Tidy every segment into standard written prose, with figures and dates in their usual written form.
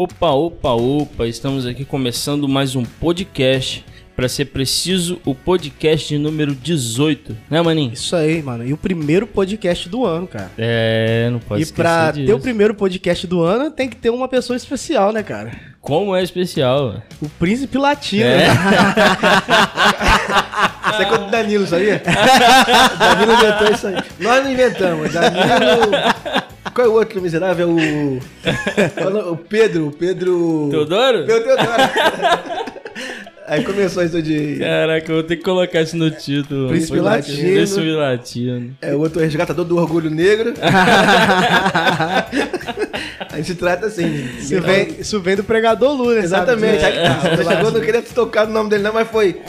Opa, opa, opa, estamos aqui começando mais um podcast, para ser preciso, o podcast número 18, né, maninho? Isso aí, mano, e o primeiro podcast do ano, cara. Não pode esquecer E pra disso. ter o primeiro podcast do ano, tem que ter uma pessoa especial, né, cara? Como é especial? O Príncipe Latino. Isso é coisa do Danilo, sabia? O Danilo inventou isso aí. Nós não inventamos, Danilo... Qual é o outro miserável? O Pedro. Teodoro? Teodoro. Aí começou isso de... Caraca, eu vou ter que colocar isso no título. Príncipe Latino. Príncipe Latino. É o outro resgatador do orgulho negro. A gente trata assim. Isso vem do pregador Lu, né? Exatamente. Sabe? Você chegou, não queria tocar no nome dele não, mas foi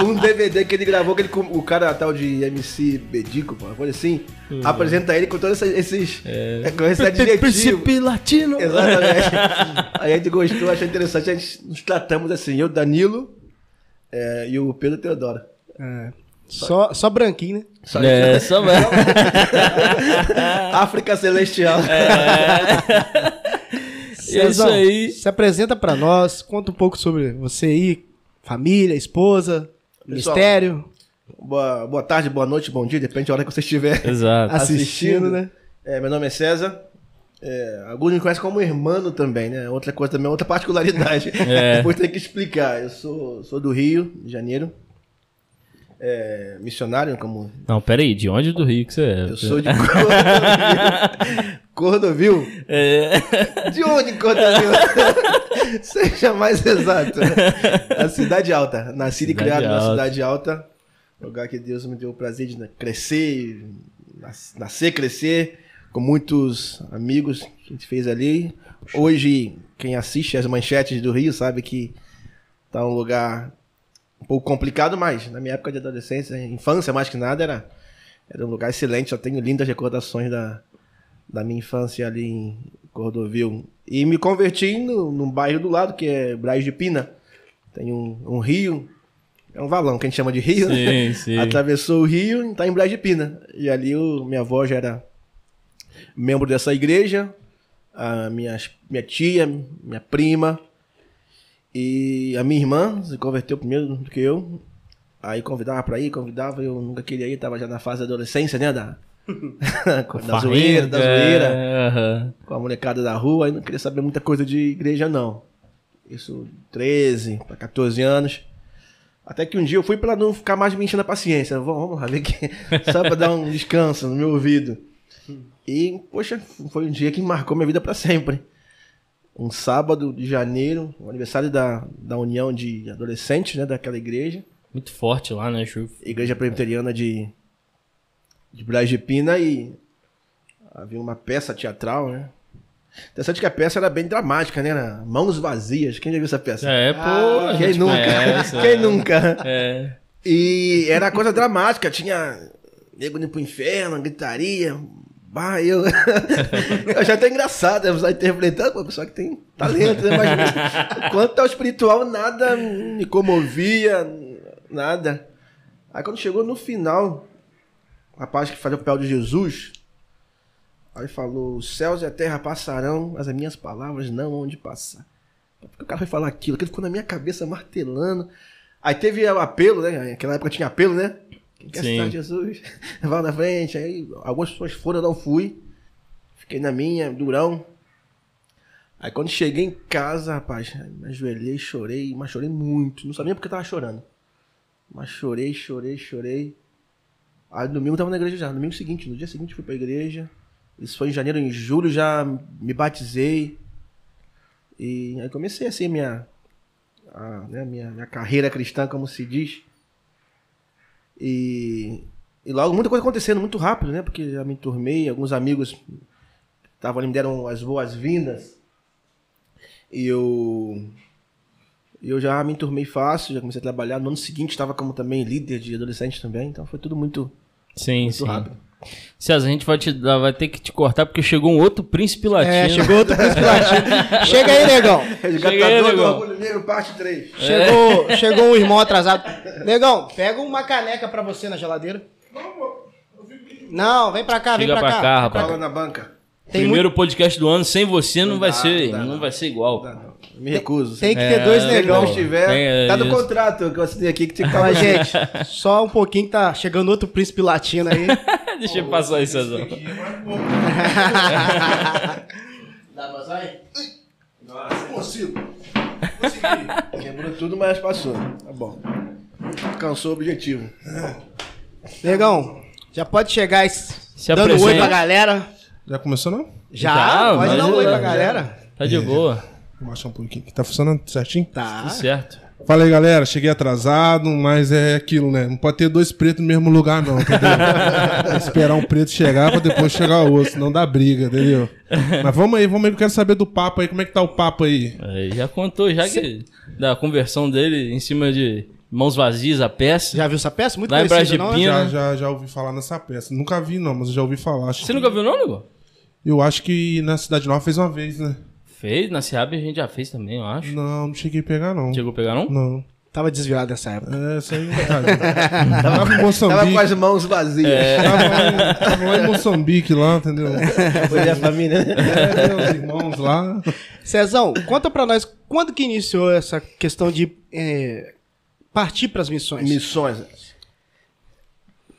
um DVD que ele gravou, que ele, o cara tal de MC Bedico, uma coisa assim, apresenta ele com todos esses adjetivos. Príncipe Latino. Exatamente. Aí a gente gostou, achou interessante, a gente nos tratamos assim, eu, Danilo, e o Pedro Teodoro. Só branquinho, né? Só África Celestial. É isso aí. Se apresenta pra nós, conta um pouco sobre você aí, família, esposa, Pessoal, mistério. Boa tarde, boa noite, bom dia, depende da hora que você estiver Exato. Assistindo, né? Meu nome é César. Alguns me conhecem como irmão também, né? Outra coisa também, outra particularidade. Depois tem que explicar. Eu sou do Rio de Janeiro. Missionário, como... Não, peraí, de onde do Rio que você é? Eu sou de Cordovil. De onde Cordovil? Seja mais exato. A Cidade Alta. Nascido e criado na Cidade Alta. Lugar que Deus me deu o prazer de crescer, nascer, crescer, com muitos amigos que a gente fez ali. Hoje, quem assiste as manchetes do Rio sabe que tá um lugar um pouco complicado, mas na minha época de adolescência, infância mais que nada, era um lugar excelente. Eu tenho lindas recordações da minha infância ali em Cordovil. E me converti num bairro do lado, que é Braz de Pina. Tem um rio, é um valão que a gente chama de rio. Sim, sim. Atravessou o rio e está em Braz de Pina. E ali minha avó já era membro dessa igreja, a minha tia, minha prima. E a minha irmã se converteu primeiro do que eu. Aí convidava pra ir, eu nunca queria ir, tava já na fase da adolescência, né? Da zoeira. Com a molecada da rua, aí não queria saber muita coisa de igreja, não. Isso, 13 para 14 anos. Até que um dia eu fui pra não ficar mais me enchendo a paciência. Vamos lá, ver que só pra dar um descanso no meu ouvido. E, poxa, foi um dia que marcou minha vida pra sempre. Um sábado de janeiro, o aniversário da União de Adolescentes, né, daquela igreja. Muito forte lá, né, Chu? Igreja Presbiteriana de Braz de Pina, e havia uma peça teatral, né? Interessante que a peça era bem dramática, né? Era Mãos Vazias. Quem já viu essa peça? Quem nunca? Quem nunca? E era coisa dramática, tinha nego indo pro inferno, gritaria... Eu já tô engraçado, eu interpretando, uma pessoa que tem talento, né? Mas quanto ao espiritual, nada me comovia, nada. Aí quando chegou no final, o rapaz que fazia o papel de Jesus, aí falou: os céus e a terra passarão, mas as minhas palavras não hão de passar. Porque o cara foi falar aquilo ficou na minha cabeça martelando. Aí teve o apelo, né? Naquela época tinha apelo, né? Quem quer citar Jesus? Vai na frente. Aí algumas pessoas foram, eu não fui. Fiquei na minha, durão. Aí quando cheguei em casa, rapaz, me ajoelhei, chorei, mas chorei muito. Não sabia porque eu tava chorando. Mas chorei. Aí domingo eu tava na igreja já. No dia seguinte fui pra igreja. Isso foi em janeiro, em julho já me batizei. E aí comecei assim minha carreira cristã, como se diz. E logo muita coisa acontecendo muito rápido, né? Porque já me enturmei, alguns amigos estavam ali, me deram as boas-vindas. E eu já me enturmei fácil, já comecei a trabalhar. No ano seguinte estava como também líder de adolescente também, então foi tudo muito rápido. César, a gente vai ter que te cortar porque chegou um outro príncipe latino. Chegou outro príncipe latino. Chega aí, negão. Resgatador do Orgulho Negro, parte 3. Chegou um irmão atrasado. Negão, pega uma caneca pra você na geladeira. Não, vem pra cá, Chega vem pra cá. rapaz. Fala na banca. Primeiro podcast do ano, sem você não vai ser igual. Não. Me recuso. Tem que ter dois negão. Se tiver, tá no contrato que eu assinei aqui que tinha que estar. Mas, gente, só um pouquinho que tá chegando outro príncipe latino aí. Deixa eu passar isso, Cezão. Dá pra sair? Nossa, consigo. Consegui. Quebrou tudo, mas passou. Tá bom. Alcançou o objetivo. Negão, já pode chegar Se dando apresenta. oi pra galera. Já começou, não? Já, pode mas dar um oi já- pra galera. Tá de boa. Vou baixar um pouquinho aqui. Tá funcionando certinho? Tá. Tudo certo. Fala aí, galera. Cheguei atrasado, mas é aquilo, né? Não pode ter dois pretos no mesmo lugar, não, entendeu? Tem que esperar um preto chegar pra depois chegar o outro, senão dá briga, entendeu? Mas vamos aí, que eu quero saber do papo aí. Como é que tá o papo aí? Aí já contou, que da conversão dele em cima de Mãos Vazias, a peça. Já viu essa peça? Muito Lá em conhecida, não? Brasília. Já ouvi falar nessa peça. Nunca vi, não, mas eu já ouvi falar. Você nunca viu não, Nego? Eu acho que na Cidade Nova fez uma vez, né? Fez, na Seab a gente já fez também, eu acho. Não cheguei a pegar, não. Chegou a pegar, não? Não. Tava desviado nessa época. É, isso aí, cara. Tava em Tava Moçambique. com as mãos vazias. Tava lá em Moçambique, lá, entendeu? Foi a família, né? Meus irmãos lá. Cezão, conta pra nós, quando que iniciou essa questão de partir pras missões? Missões.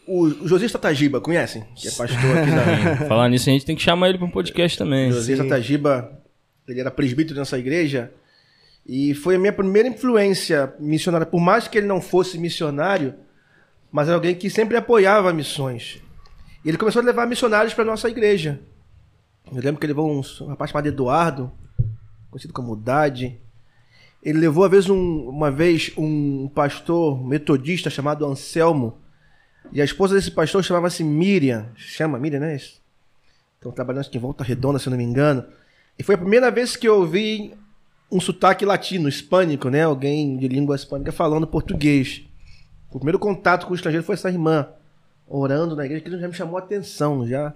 O Josias Tatagiba, conhecem? Que é pastor aqui da... Falar nisso, a gente tem que chamar ele pra um podcast também. Josias Tatagiba, ele era presbítero nessa igreja e foi a minha primeira influência missionária. Por mais que ele não fosse missionário, mas era alguém que sempre apoiava missões. E ele começou a levar missionários para nossa igreja. Eu lembro que ele levou um rapaz chamado Eduardo, conhecido como Dade. Ele levou uma vez um pastor metodista chamado Anselmo. E a esposa desse pastor chamava-se Miriam. Chama Miriam, né? Estão trabalhando aqui em Volta Redonda, se eu não me engano. E foi a primeira vez que eu ouvi um sotaque latino, hispânico, né? Alguém de língua hispânica falando português. O primeiro contato com o estrangeiro foi essa irmã, orando na igreja, que já me chamou a atenção, já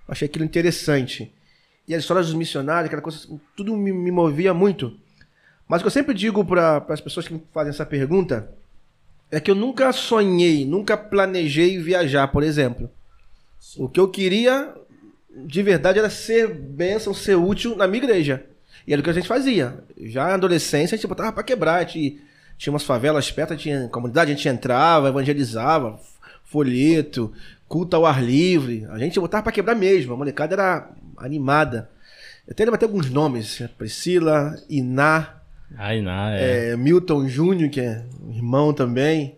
achei aquilo interessante. E as histórias dos missionários, aquela coisa, tudo me movia muito. Mas o que eu sempre digo para as pessoas que me fazem essa pergunta é que eu nunca sonhei, nunca planejei viajar, por exemplo. O que eu queria, de verdade, era ser bênção, ser útil na minha igreja. E era o que a gente fazia. Já na adolescência, a gente botava pra quebrar. Tinha umas favelas perto, tinha comunidade, a gente entrava, evangelizava, folheto, culto ao ar livre. A gente botava pra quebrar mesmo. A molecada era animada. Eu até lembro até alguns nomes. Priscila, Iná. Milton Júnior, que é irmão também.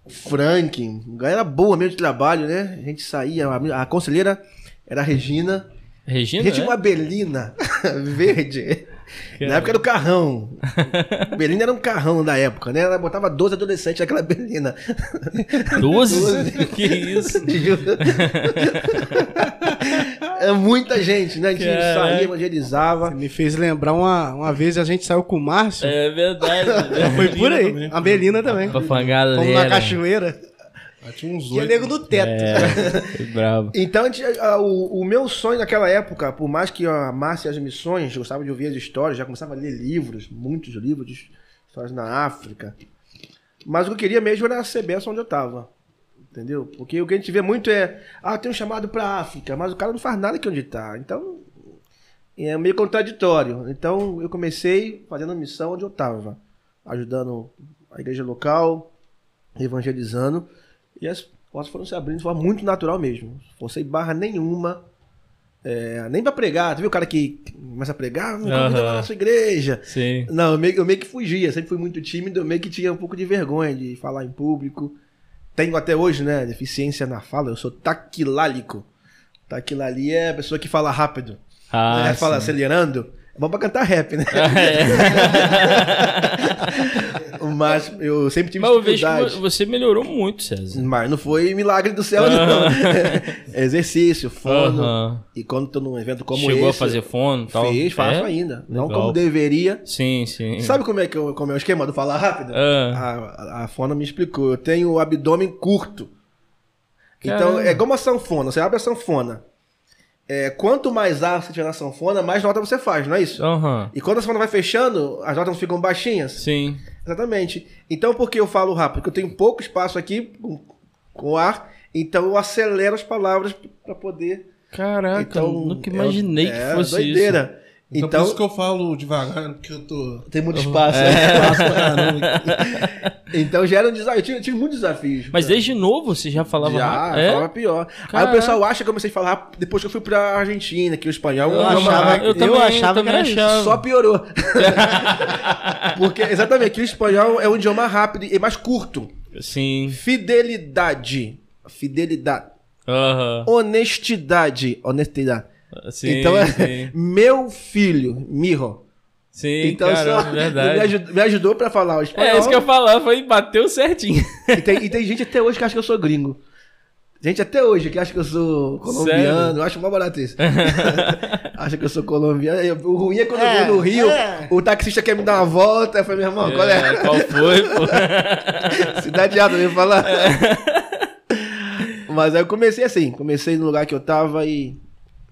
Frank. Galera boa mesmo de trabalho, né? A gente saía. A conselheira era a Regina. Regina? A gente tinha uma Belina verde. Na época era o carrão. Belina era um carrão da época, né? Ela botava 12 adolescentes naquela Belina. 12? Que isso? É muita gente, né? A gente saía, evangelizava. Você me fez lembrar uma vez a gente saiu com o Márcio. É verdade. Foi por aí. também. A Belina também. Pra fangada Fomos dele. na cachoeira. Tinha uns Tinha 8. nego no teto. Foi bravo. Então, o meu sonho naquela época, por mais que eu amasse as missões, eu gostava de ouvir as histórias, já começava a ler livros, muitos livros de histórias na África. Mas o que eu queria mesmo era ser bênção onde eu estava. Entendeu? Porque o que a gente vê muito é, tem um chamado para a África, mas o cara não faz nada aqui onde está. Então, é meio contraditório. Então, eu comecei fazendo a missão onde eu estava, ajudando a igreja local, evangelizando. E as portas foram se abrindo de forma muito natural mesmo. Não sem barra nenhuma. Nem pra pregar. Tu viu o cara que começa a pregar? Me convida lá na sua igreja. Sim. Não, eu meio que fugia. Sempre fui muito tímido. Eu meio que tinha um pouco de vergonha de falar em público. Tenho até hoje, né? Deficiência na fala. Eu sou taquilálico. Taquilalia é a pessoa que fala rápido. Fala acelerando. É bom pra cantar rap, né? Mas eu sempre tive dificuldade. Mas eu vejo que você melhorou muito, César. Mas não foi milagre do céu, não. Exercício, fono. E quando tô num evento como esse... Chegou a fazer fono e tal? Faço ainda. Não como deveria. Sim, sim. Sabe como é o esquema do falar rápido? A fono me explicou. Eu tenho o abdômen curto. Então, é igual uma sanfona. Você abre a sanfona. Quanto mais ar você tiver na sanfona, mais nota você faz, não é isso? E quando a sanfona vai fechando, as notas ficam baixinhas. Sim. Exatamente. Então, por que eu falo rápido? Porque eu tenho pouco espaço aqui com ar, então eu acelero as palavras para poder Caraca, Então, nunca imaginei que fosse doideira. isso. Então, por isso que eu falo devagar, porque eu tô... Tem muito espaço. Então já era um desafio. Eu tive muitos desafios. Mas desde novo você já falava rápido? Falava pior. Caraca. Aí o pessoal acha que eu comecei a falar rápido depois que eu fui pra Argentina, que o espanhol Eu achava que era isso. só piorou. Porque, exatamente, que o espanhol é um idioma rápido e mais curto. Sim. Fidelidade. Honestidade. Sim, Então sim. meu filho, mijo. Sim, Então caramba, verdade. me ajudou pra falar o espanhol. É isso que eu falava, bateu certinho. E tem gente até hoje que acha que eu sou gringo. Gente até hoje que acha que eu sou colombiano. Sério? Eu acho mó barato isso. Acha que eu sou colombiano. O ruim é quando eu vou no Rio, o taxista quer me dar uma volta. Eu falei, meu irmão, qual é? Qual foi, pô? Cidade Alta, eu ia falar. Mas aí eu comecei assim. Comecei no lugar que eu tava e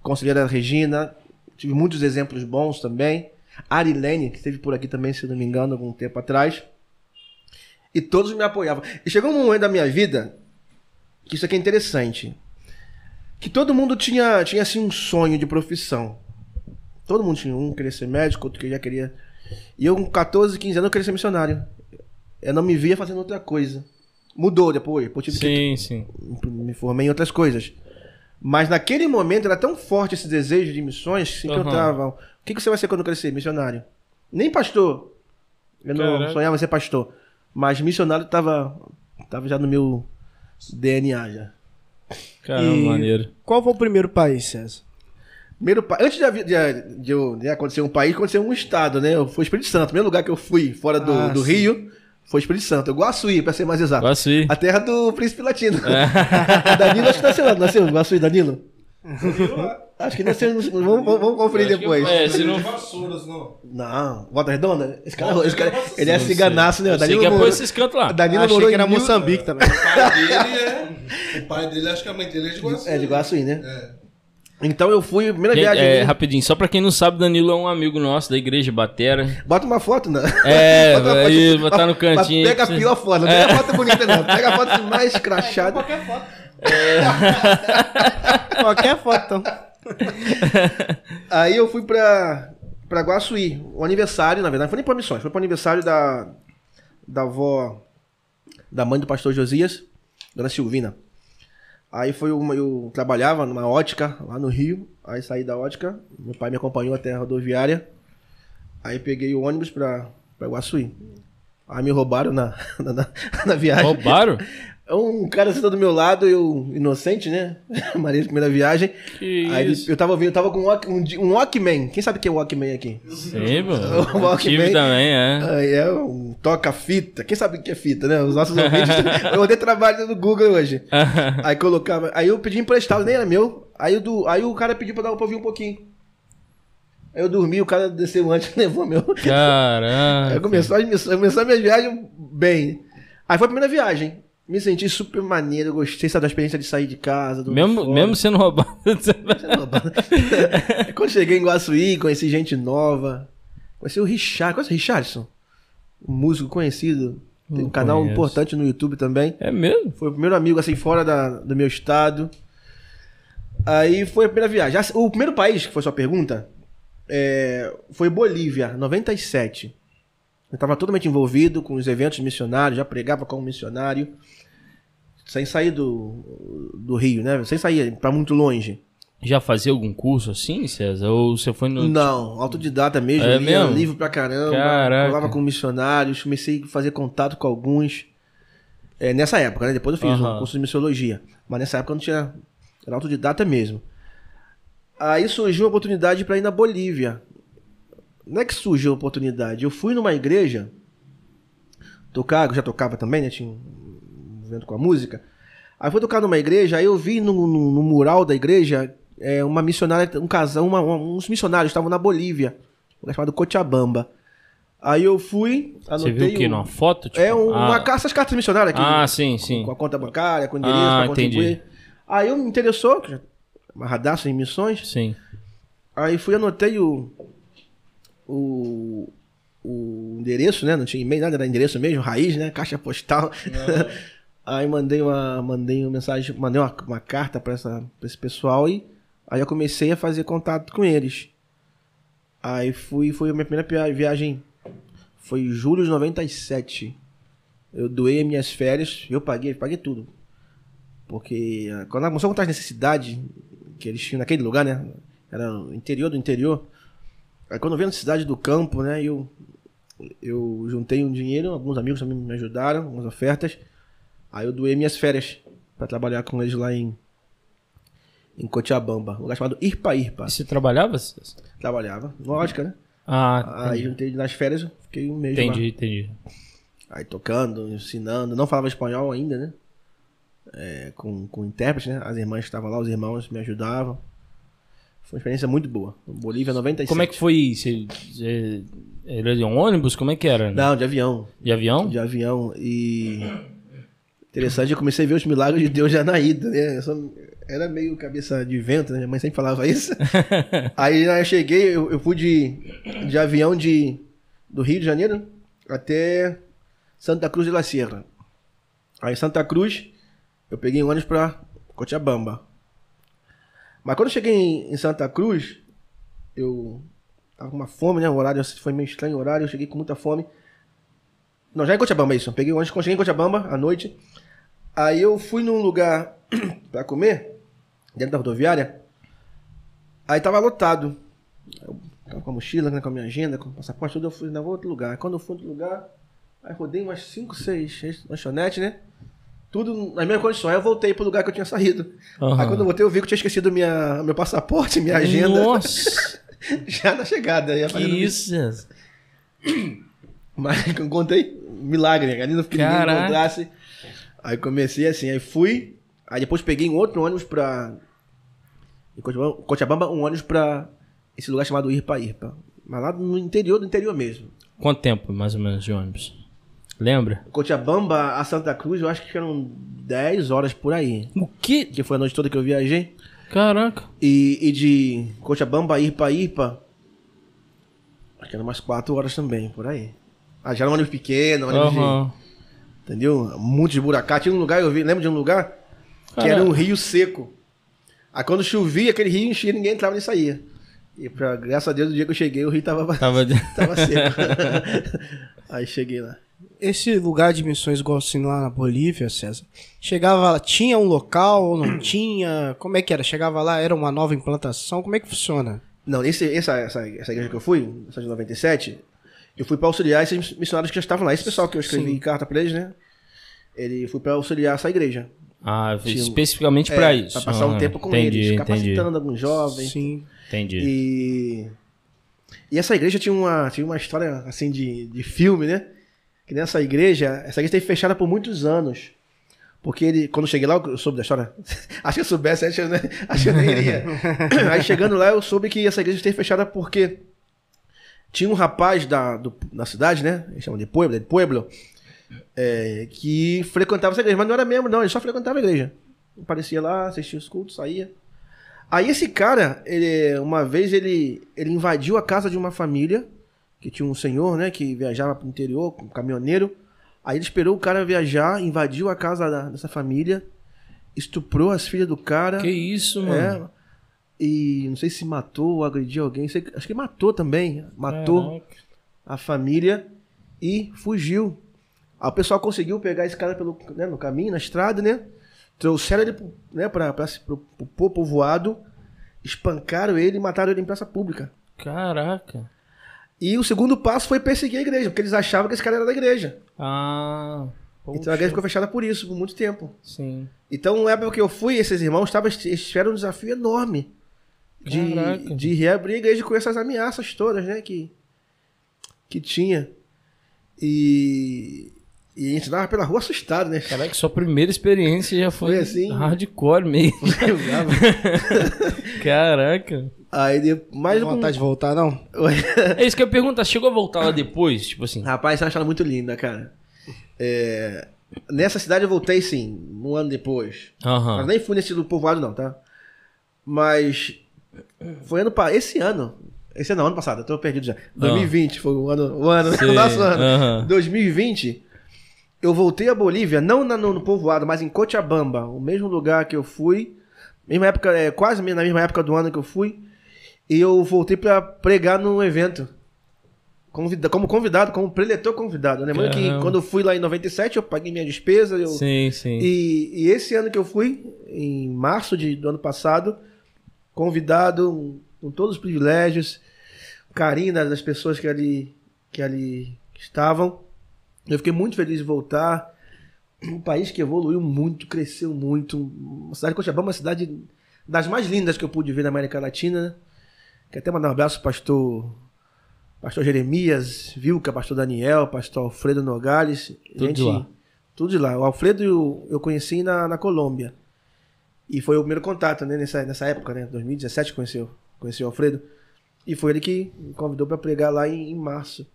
conselheira Regina. Tive muitos exemplos bons também. Arilene, que esteve por aqui também, se não me engano, algum tempo atrás. E todos me apoiavam. E chegou um momento da minha vida que isso aqui é interessante. Que todo mundo tinha assim um sonho de profissão. Todo mundo tinha. Um queria ser médico, outro que já queria... E eu com 14, 15 anos eu queria ser missionário. Eu não me via fazendo outra coisa. Mudou depois. Sim. Me formei em outras coisas. Mas naquele momento era tão forte esse desejo de missões que sempre eu tava... O que você vai ser quando crescer? Missionário. Nem pastor. Eu não sonhava em ser pastor. Mas missionário tava já no meu DNA já. Caramba, maneiro. Qual foi o primeiro país, César? Antes de acontecer um país, aconteceu um estado, né? Eu fui Espírito Santo. O primeiro lugar que eu fui fora do Rio foi Espírito Santo. Guaçuí, pra ser mais exato. Guaçuí. A terra do Príncipe Latino. Danilo acho que nasceu lá. Nasceu Guaçuí, Danilo? Acho que nasceu. Vamos conferir depois. Se não... Não, Volta Redonda? Esse cara ele é ciganaço, né? Danilo sei que é por esses cantos lá. Danilo Achei morou que era em Moçambique também. O pai dele, acho que a mãe dele é de Guaçuí. É de Guaçuí, né? Então eu fui, primeira viagem. Rapidinho, só pra quem não sabe, Danilo é um amigo nosso da igreja Batera. Bota uma foto, né? Aí botar no cantinho. Pega a pior foto, não pega a foto bonita, não. Pega a foto mais crachada. Qualquer foto. Qualquer foto, então. Aí eu fui pra Guaçuí, o aniversário, na verdade, não foi nem pra missões, foi pro aniversário da avó, da mãe do pastor Josias, dona Silvina. Aí eu trabalhava numa ótica lá no Rio, aí saí da ótica, meu pai me acompanhou até a rodoviária, aí peguei o ônibus pra Guaçuí. Aí me roubaram na viagem. Roubaram? Um cara sentou do meu lado, eu inocente, né? Maria de primeira viagem. Que aí isso? eu tava com um Walkman. Quem sabe o que é Walkman aqui? Sim, mano. O Walkman. Tive também, é. Aí é um toca-fita. Quem sabe o que é fita, né? Os nossos ouvintes. Eu dei trabalho no Google hoje. Aí colocava. Aí eu pedi emprestado, nem era meu. Aí o cara pediu pra ouvir um pouquinho. Aí eu dormi, o cara desceu antes e levou meu. Caraca. Aí começou a minha viagem bem. Aí foi a primeira viagem. Me senti super maneiro, gostei da experiência de sair de casa. Mesmo sendo roubado. Quando cheguei em Guaçuí, conheci gente nova. Conheci o Richard. Conhece o Richardson? Um músico conhecido. Tem um canal importante no YouTube também. É mesmo? Foi o primeiro amigo assim fora do meu estado. Aí foi a primeira viagem. O primeiro país, que foi a sua pergunta, foi Bolívia, 97. Eu estava totalmente envolvido com os eventos missionários, já pregava como missionário, sem sair do Rio, né? Sem sair para muito longe. Já fazia algum curso assim, César? Ou você foi no... Não, autodidata mesmo. É lia mesmo? livro pra caramba. Caraca. Falava com missionários, comecei a fazer contato com alguns. Nessa época, né? Depois eu fiz um curso de missiologia. Mas nessa época eu não tinha... Era autodidata mesmo. Aí surgiu a oportunidade para ir na Bolívia. Não é que surgiu a oportunidade. Eu fui numa igreja tocar, eu já tocava também, né? Tinha um evento com a música. Aí fui tocar numa igreja, aí eu vi no mural da igreja uma missionária, um casal, uns missionários estavam na Bolívia, um lugar chamado Cochabamba. Aí eu fui, anotei... Você viu o quê? Numa foto? Tipo, essas cartas missionárias aqui. Sim. Com a conta bancária, com o endereço, pra contribuir. Entendi. Aí eu me interessou, amarradaço em missões. Sim. Aí fui, anotei o endereço, né? Não tinha e-mail, nada, era endereço mesmo, raiz, né? Caixa postal. Aí mandei uma mensagem, mandei uma carta para esse pessoal e Aí eu comecei a fazer contato com eles. Aí foi a minha primeira viagem, foi em julho de 97. Eu doei as minhas férias, eu paguei tudo. Porque quando começou a contar as necessidades que eles tinham naquele lugar, né? Era no interior do interior. Aí quando veio a necessidade do campo, né? Eu juntei um dinheiro, alguns amigos também me ajudaram, algumas ofertas. Aí eu doei minhas férias para trabalhar com eles lá em Cochabamba, um lugar chamado Irpa-Irpa. E você trabalhava? Trabalhava, lógica, né? Aí juntei nas férias, fiquei um mês lá. Entendi. Aí tocando, ensinando, não falava espanhol ainda, né? Com intérprete, né? As irmãs estavam lá, os irmãos me ajudavam. Foi uma experiência muito boa. Bolívia 97. Como é que foi? Você era de um ônibus? Como é que era? Né? Não, de avião. De avião? De avião. E interessante, eu comecei a ver os milagres de Deus já na ida, né? Era meio cabeça de vento, né? Minha mãe sempre falava isso. Aí eu cheguei, eu fui de avião do Rio de Janeiro até Santa Cruz de la Sierra. Aí em Santa Cruz, eu peguei um ônibus pra Cochabamba. Mas quando eu cheguei em Santa Cruz, eu tava com uma fome, né? O horário foi meio estranho o horário, eu cheguei com muita fome. Não, já em Cochabamba isso. Eu peguei o ônibus, quando cheguei em Cochabamba, à noite. Aí eu fui num lugar pra comer, dentro da rodoviária. Aí tava lotado. Eu tava com a mochila, né, com a minha agenda, com o passaporte, tudo. Eu fui em outro lugar. Aí quando eu fui em outro lugar, aí rodei umas 5, 6 lanchonetes, né? Tudo nas mesmas condições. Aí eu voltei pro lugar que eu tinha saído. Uhum. Aí quando eu voltei, eu vi que eu tinha esquecido meu passaporte, minha agenda. Nossa! Já na chegada. Aí que isso? Mas eu contei milagre, né? Ali não fiquei ninguém encontrasse. Aí comecei assim, aí fui. Aí depois peguei um outro ônibus pra... Em Cochabamba, um ônibus pra esse lugar chamado Irpa-Irpa. Mas lá no interior do interior mesmo. Quanto tempo, mais ou menos, de ônibus? Lembra? Cochabamba a Santa Cruz, eu acho que eram 10 horas por aí. O quê? Que foi a noite toda que eu viajei. Caraca. E de Cochabamba a Irpa-Irpa, acho que eram umas 4 horas também, por aí. Já era um ônibus pequeno, ônibus entendeu? Muito de buracá. Tinha um lugar, lembro de um lugar que era um rio seco. Aí quando chovia, aquele rio enchia, ninguém entrava nem saía. E graças a Deus, no dia que eu cheguei, o rio tava seco. Aí cheguei lá. Esse lugar de missões, igual assim lá na Bolívia, César, chegava lá, tinha um local ou não tinha? Como é que era? Chegava lá, era uma nova implantação? Como é que funciona? Não, essa igreja que eu fui, essa de 97, eu fui para auxiliar esses missionários que já estavam lá. Esse pessoal que eu escrevi carta para eles, né? Ele foi para auxiliar essa igreja. Especificamente para isso. Para passar um tempo com eles, capacitando alguns jovens. Sim. Entendi. E essa igreja tinha uma história assim de filme, né? Que nessa igreja, essa igreja esteve fechada por muitos anos. Porque quando eu cheguei lá, eu soube da história. Acho que eu soubesse, acho que eu nem iria. Aí chegando lá, eu soube que essa igreja esteve fechada porque tinha um rapaz da cidade, né? Eles chamam de Pueblo, que frequentava essa igreja. Mas não era membro, não. Ele só frequentava a igreja. Aparecia lá, assistia os cultos, saía. Aí esse cara, uma vez ele invadiu a casa de uma família, que tinha um senhor, né, que viajava pro interior, um caminhoneiro. Aí ele esperou o cara viajar, invadiu a casa dessa família, estuprou as filhas do cara. Que isso, mano? E não sei se matou ou agrediu alguém. Acho que matou também. Matou a família e fugiu. Aí o pessoal conseguiu pegar esse cara no caminho, na estrada, né? Trouxeram ele pro povoado, espancaram ele e mataram ele em praça pública. Caraca. E o segundo passo foi perseguir a igreja, porque eles achavam que esse cara era da igreja. Então a igreja ficou fechada por isso, por muito tempo. Sim. Então, na época que eu fui, esses irmãos eles tiveram um desafio enorme de reabrir a igreja com essas ameaças todas, né? Que tinha. E a gente andava pela rua assustado, né? Caraca, sua primeira experiência já foi assim, hardcore mesmo. Caraca. Aí mais vontade de voltar, não? É isso que eu ia perguntar. Chegou a voltar lá depois? Tipo assim. Rapaz, eu achei ela muito linda, cara. Nessa cidade eu voltei, sim, um ano depois. Mas nem fui nesse povoado, não, tá? Mas foi esse ano. Esse ano, ano passado, eu tô perdido já. 2020 foi o nosso ano. 2020, eu voltei a Bolívia, não no povoado, mas em Cochabamba, o mesmo lugar que eu fui, Mesma época, quase na mesma época do ano que eu fui. E eu voltei pra pregar num evento. Como convidado, como preletor convidado. Eu lembro que quando eu fui lá em 97, eu paguei minha despesa. Sim. E esse ano que eu fui, em março do ano passado, convidado com todos os privilégios, carinho das pessoas que ali estavam. Eu fiquei muito feliz de voltar. Um país que evoluiu muito, cresceu muito. A cidade de Cochabamba é uma cidade das mais lindas que eu pude ver na América Latina. Quero até mandar um abraço pro pastor Jeremias, Vilca, pastor Daniel, pastor Alfredo Nogales. Tudo de lá. O Alfredo eu conheci na Colômbia. E foi o primeiro contato, né, nessa época, né? 2017 conheci o Alfredo. E foi ele que me convidou para pregar lá em março.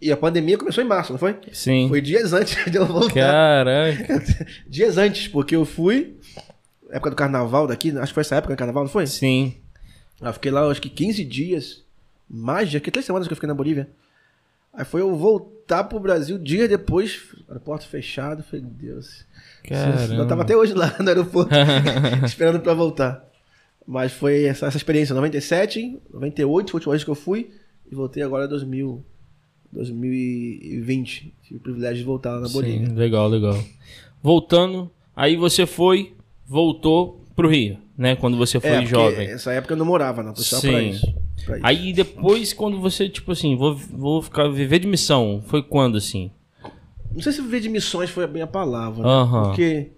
E a pandemia começou em março, não foi? Sim. Foi dias antes de eu voltar. Caraca. Dias antes, porque eu fui... Época do carnaval daqui, acho que foi essa época do carnaval, não foi? Sim. Eu fiquei lá, acho que 15 dias. Fiquei 3 semanas que eu fiquei na Bolívia. Aí foi eu voltar pro Brasil, dias depois, aeroporto fechado. Falei, Deus. Caramba. Eu tava até hoje lá no aeroporto, esperando pra voltar. Mas foi essa experiência, 97, 98, foi a última vez que eu fui. E voltei agora em 2020. Tive o privilégio de voltar lá na Bolívia. Sim, legal. Voltando, aí você voltou pro Rio, né? Quando você foi jovem. Essa época eu não morava, não. Foi só Sim. pra isso. Aí depois, quando você, tipo assim, vou viver de missão, foi quando, assim? Não sei se viver de missões foi bem a palavra, né? Porque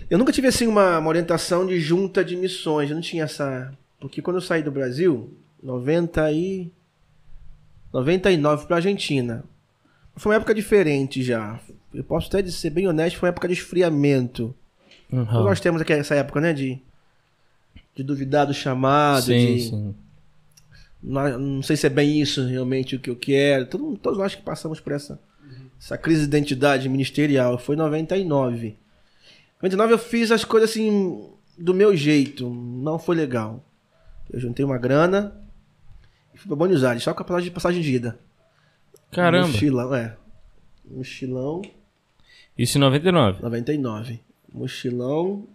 eu nunca tive, assim, uma orientação de junta de missões. Eu não tinha essa... Porque quando eu saí do Brasil, 99 pra Argentina. Foi uma época diferente já. Eu posso até ser bem honesto, foi uma época de esfriamento. Então nós temos aqui essa época, né, de duvidar do chamado, sim. Não sei se é bem isso realmente o que eu quero. Todos nós que passamos por essa crise de identidade ministerial. Foi em 99. Em 99 eu fiz as coisas assim, do meu jeito. Não foi legal. Eu juntei uma grana e fui pra Buenos Aires, só com a passagem de ida. Caramba. Mochilão. Isso em 99? 99. Mochilão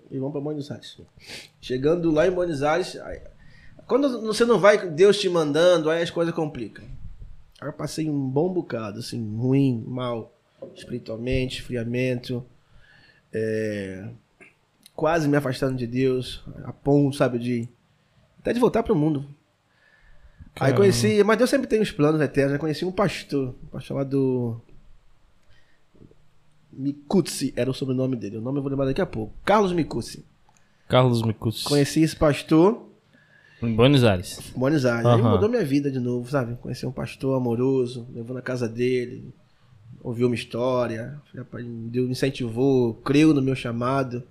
e vamos pra Buenos Aires. Chegando lá em Buenos Aires, quando você não vai, Deus te mandando, aí as coisas complicam. Aí eu passei um bom bocado, assim, ruim, mal, espiritualmente, esfriamento, quase me afastando de Deus, a ponto, sabe, até de voltar pro mundo. Caramba. Aí conheci, mas Deus sempre tem os planos eternos, eu conheci um pastor chamado Micuzzi, era o sobrenome dele, o nome eu vou lembrar daqui a pouco, Carlos Micuzzi. Conheci esse pastor em Buenos Aires. Aí mudou minha vida de novo, sabe? Conheci um pastor amoroso, levou na casa dele, ouviu uma história, me incentivou, creu no meu chamado.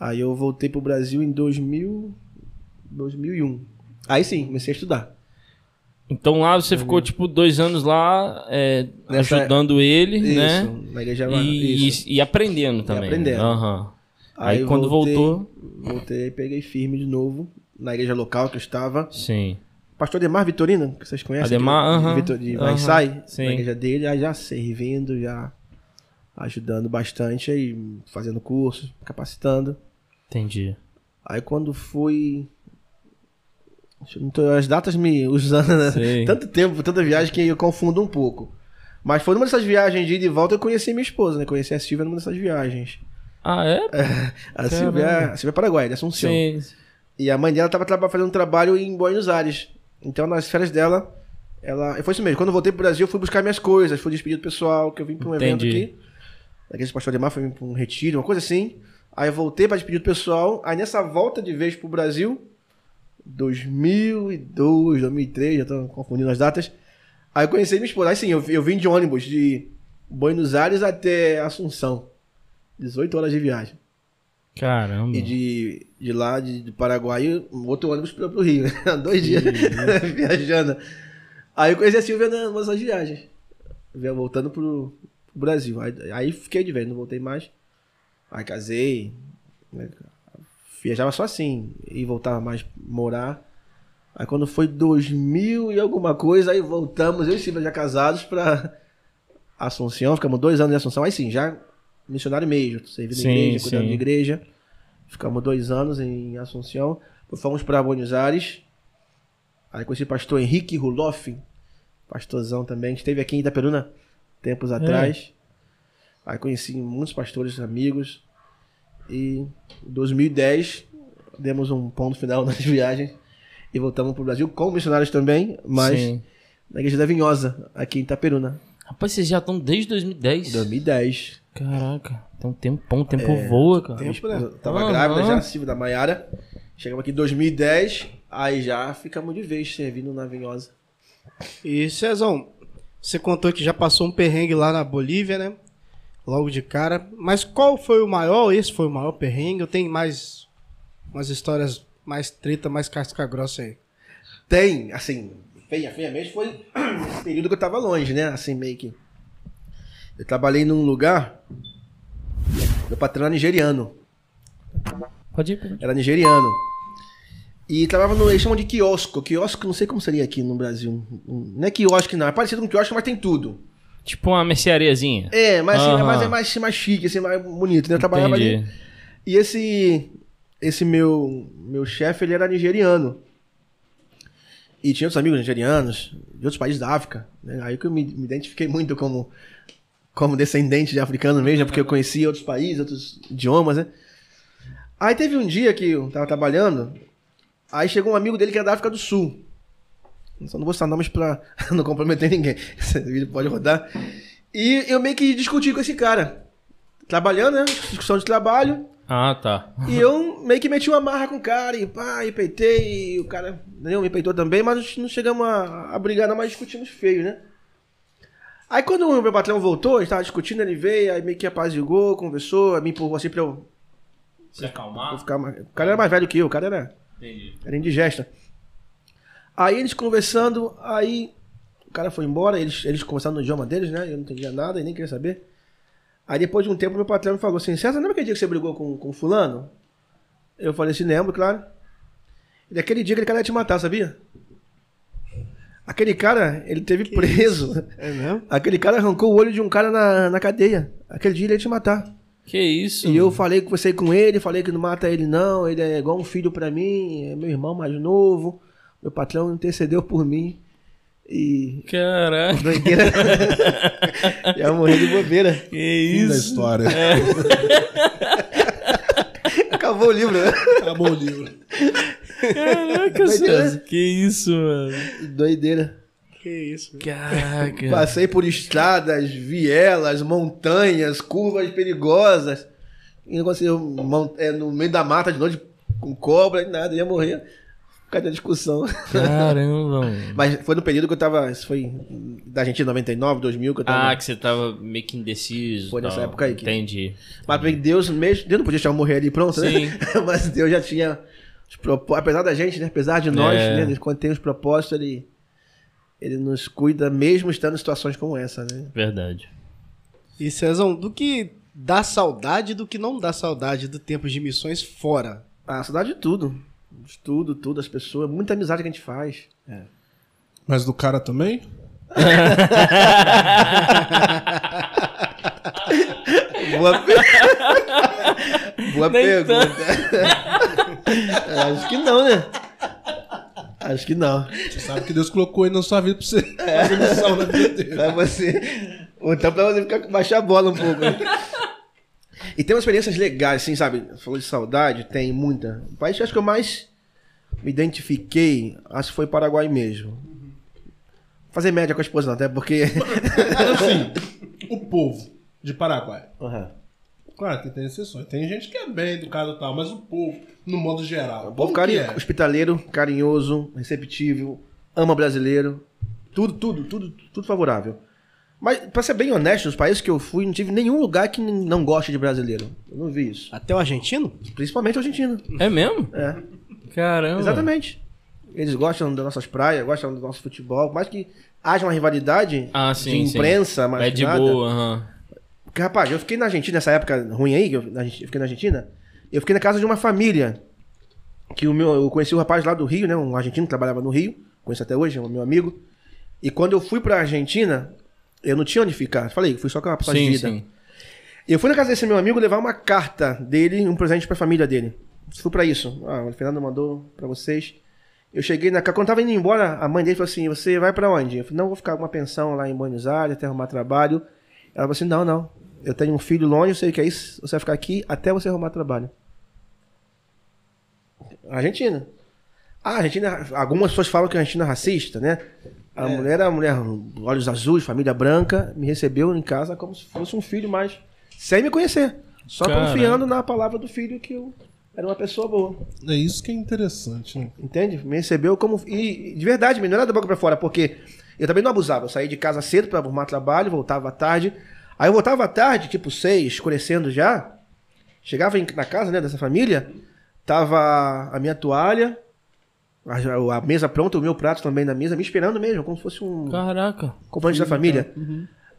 Aí eu voltei pro Brasil em 2001. Aí sim, comecei a estudar. Então lá você ficou tipo 2 anos lá ajudando ele, isso, né? Na igreja e aprendendo também. E aprendendo. Aí quando voltei, peguei firme de novo na igreja local que eu estava. Sim. Pastor Ademar Vitorino, que vocês conhecem? De Vaisai, na igreja dele, aí já servindo, já ajudando bastante, aí fazendo curso, capacitando. Entendi. Aí quando fui... As datas me usando, né? Tanto tempo, tanta viagem que eu confundo um pouco. Mas foi numa dessas viagens de ida e volta eu conheci minha esposa, né? Conheci a Silvia numa dessas viagens. Ah, é? A Silvia é Paraguai, de Assunção. Sim. E a mãe dela estava fazendo um trabalho em Buenos Aires. Então, nas férias dela, foi isso mesmo. Quando eu voltei pro Brasil, eu fui buscar minhas coisas, fui despedir do pessoal, que eu vim para um evento aqui. Aquele pastor Ademar foi para um retiro, uma coisa assim. Aí eu voltei para despedir do pessoal. Aí nessa volta de vez pro Brasil, 2002, 2003, já tô confundindo as datas. Aí eu conheci minha esposa. Aí sim, eu vim de ônibus de Buenos Aires até Assunção. 18 horas de viagem. Caramba. E de lá, de Paraguai, outro ônibus pro Rio. 2 dias viajando. Aí eu conheci a Silvia nessas viagens. Voltando pro Brasil. Aí fiquei de vez, não voltei mais. Aí casei. Né? Viajava só assim. E voltava mais morar. Aí quando foi 2000 e alguma coisa, aí voltamos, eu e Silvia já casados pra Assunção. Ficamos 2 anos em Assunção. Aí sim, já missionário mesmo, servindo Sim, na igreja, cuidando sim. de igreja. Ficamos 2 anos em Assunção. Depois fomos para Buenos Aires. Aí conheci o pastor Henrique Ruloff, pastorzão também, que esteve aqui em Itaperuna tempos atrás. Aí conheci muitos pastores, amigos. E em 2010 demos um ponto final nas viagens e voltamos para o Brasil com missionários também, mas Sim. na igreja da Vinhosa, aqui em Itaperuna. Rapaz, vocês já estão desde 2010? 2010. Caraca, tem um tempão, o tempo voa, cara. Minha esposa tava Aham. grávida já, Silvia da Maiara. Chegamos aqui em 2010, aí já ficamos de vez servindo na Vinhosa. E Cezão, você contou que já passou um perrengue lá na Bolívia, né? Logo de cara. Mas qual foi o maior? Esse foi o maior perrengue? Ou tem mais umas histórias mais treta, mais casca grossa aí? Tem, assim, feia mesmo foi esse período que eu tava longe, né? Assim, meio que... Eu trabalhei num lugar, meu patrão era nigeriano. Pode ir. Era nigeriano. E trabalhava no, eles chamam de quiosco. Quiosco, não sei como seria aqui no Brasil. Não é quiosque, não. É parecido com quiosque, mas tem tudo. Tipo uma merceariazinha. É, mas, assim, Aham. mas é mais chique, assim, mais bonito, né? Eu trabalhava ali. Entendi. E esse meu chefe, ele era nigeriano. E tinha outros amigos nigerianos, de outros países da África. Né? Aí que eu me identifiquei muito como descendente de africano mesmo, porque eu conhecia outros países, outros idiomas, né? Aí teve um dia que eu tava trabalhando, aí chegou um amigo dele que era da África do Sul. Só não vou citar nomes pra não comprometer ninguém. Esse vídeo pode rodar. E eu meio que discuti com esse cara. Trabalhando, né? Discussão de trabalho. Ah, tá. E eu meio que meti uma marra com o cara e pá, e peitei. E o cara me peitou também, mas não chegamos a brigar, não, mas discutimos feio, né? Aí quando o meu patrão voltou, a gente tava discutindo, ele veio, aí meio que apaziguou, conversou, me empurrou assim pra eu Se acalmar? ficar mais... O cara era mais velho que eu, o cara era indigesta. Aí eles conversando, aí o cara foi embora, eles conversaram no idioma deles, né? Eu não entendia nada e nem queria saber. Aí depois de um tempo meu patrão me falou assim, César, lembra aquele dia que você brigou com fulano? Eu falei assim, lembro, claro. E daquele dia aquele cara ia te matar, sabia? Aquele cara, ele teve preso. É mesmo? Aquele cara arrancou o olho de um cara na cadeia. Aquele dia ele ia te matar. Que isso? E eu falei que você com ele, falei que não mata ele não, ele é igual um filho pra mim, é meu irmão mais novo. Meu patrão intercedeu por mim. E... Caraca. Doideira. Ia morrer de bobeira. Que Fim da isso? história. Acabou o livro, né? Acabou o livro. Caraca, Doideira. César. Que isso, mano. Doideira. Que isso? Caraca. Passei por estradas, vielas, montanhas, curvas perigosas. E não conseguia no meio da mata de noite com cobra e nada, ia morrer. Cadê a discussão? Caramba, mano. Mas foi no período que eu tava. Isso foi da Argentina 99, 2000, que eu tava. Ah, que você tava meio que indeciso. Foi nessa tal. época aí que- Entendi. Mas Deus mesmo. Deus não podia deixar eu morrer ali pronto, Sim. né? Mas Deus já tinha. Apesar da gente, né? Apesar de nós, É. né? Quando tem os propósitos, ele nos cuida mesmo estando em situações como essa, né? Verdade. E Cezão, do que dá saudade e do que não dá saudade do tempo de missões fora? Ah, saudade de tudo. De tudo, as pessoas. Muita amizade que a gente faz. Mas do cara também? Boa, Boa Nem pergunta. Acho que não, né? Acho que não. Você sabe que Deus colocou ele na sua vida pra você fazer missão na vida dele. Pra você. Ou então pra você baixar a bola um pouco. Né? E tem umas experiências legais, assim, sabe? Falou de saudade, tem muita. O país que acho que eu mais me identifiquei, acho que foi Paraguai mesmo. Fazer média com a esposa, não, até porque. Mas assim, o povo de Paraguai. Uhum. Claro que tem exceções. Tem gente que é bem educado e tal, mas o povo, no modo geral. O povo como que hospitaleiro, carinhoso, receptível, ama brasileiro. Tudo favorável. Mas, pra ser bem honesto, nos países que eu fui, não tive nenhum lugar que não goste de brasileiro. Eu não vi isso. Até o argentino? Principalmente o argentino. É mesmo? É. Caramba. Exatamente. Eles gostam das nossas praias, gostam do nosso futebol. Por mais que haja uma rivalidade Sim, de imprensa, mas é de nada. boa, aham. Porque, rapaz, eu fiquei na Argentina nessa época ruim aí, que eu fiquei na Argentina. Eu fiquei na casa de uma família. Que eu conheci um rapaz lá do Rio, né? Um argentino que trabalhava no Rio. Conheço até hoje, é o meu amigo. E quando eu fui pra Argentina, eu não tinha onde ficar. Falei, fui só com uma passagem de vida. Sim. Eu fui na casa desse meu amigo levar uma carta dele, um presente pra família dele. Fui pra isso. O Fernando mandou pra vocês. Eu cheguei na casa, quando tava indo embora, a mãe dele falou assim, você vai pra onde? Eu falei, não, vou ficar com uma pensão lá em Buenos Aires, até arrumar trabalho. Ela falou assim, não, eu tenho um filho longe, eu sei que é isso, você vai ficar aqui até você arrumar trabalho. Argentina. A Argentina, algumas pessoas falam que a Argentina é racista, né? A mulher, olhos azuis, família branca, me recebeu em casa como se fosse um filho, mas sem me conhecer. Só confiando na palavra do filho que eu era uma pessoa boa. É isso que é interessante, né? Entende? Me recebeu como... E de verdade, não era da boca pra fora, porque eu também não abusava. Eu saía de casa cedo pra arrumar trabalho, voltava à tarde. Aí eu voltava à tarde, tipo 6, escurecendo já. Chegava na casa, né, dessa família, tava a minha toalha, a mesa pronta, o meu prato também na mesa, me esperando mesmo, como se fosse um... Caraca. Componente da família.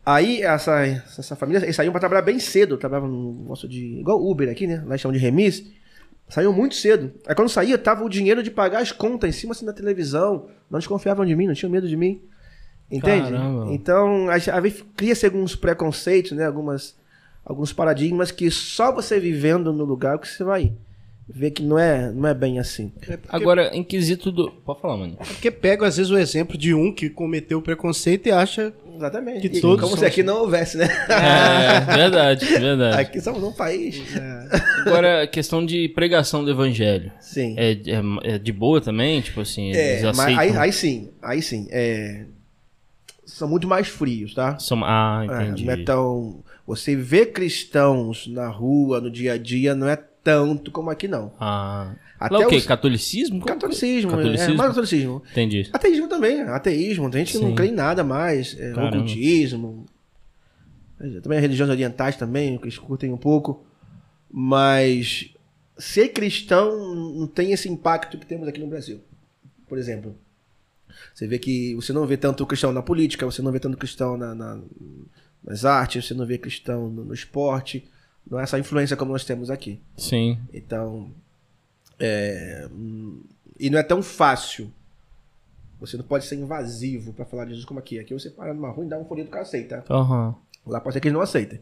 Aí essa família, eles saíam pra trabalhar bem cedo. Trabalhavam no negócio de... Igual Uber aqui, né? Lá eles chamam de remis. Saíam muito cedo. Aí quando saía, tava o dinheiro de pagar as contas em cima assim da televisão. Não desconfiavam de mim, não tinham medo de mim. Entende? Caramba. Então, às vezes cria-se alguns preconceitos, né? Alguns paradigmas que só você vivendo no lugar que você vai ver que não é bem assim. Agora, em quesito do... Pode falar, mano. É porque pega, às vezes, o exemplo de um que cometeu preconceito e acha... Exatamente. Que todos como se aqui não houvesse, né? Verdade. Aqui somos um país. Agora, questão de pregação do evangelho. Sim. É de boa também? Tipo assim, eles aceitam? Mas aí sim. São muito mais frios, tá? Entendi. Não é tão... Você vê cristãos na rua, no dia a dia, não é tanto como aqui, não. Até lá o quê? Catolicismo? Catolicismo. Catolicismo? Mais catolicismo. Entendi. Ateísmo também. Ateísmo. Tem gente que não crê em nada mais. Ocultismo. Também as religiões orientais também, que eles curtem um pouco. Mas ser cristão não tem esse impacto que temos aqui no Brasil. Por exemplo, você vê que você não vê tanto cristão na política, você não vê tanto cristão nas artes, você não vê cristão no esporte. Não é essa influência como nós temos aqui. Sim. Então, e não é tão fácil. Você não pode ser invasivo pra falar de Jesus como aqui. Aqui você para numa rua e dá um folheto do cara aceita. Lá pode ser que eles não aceitem.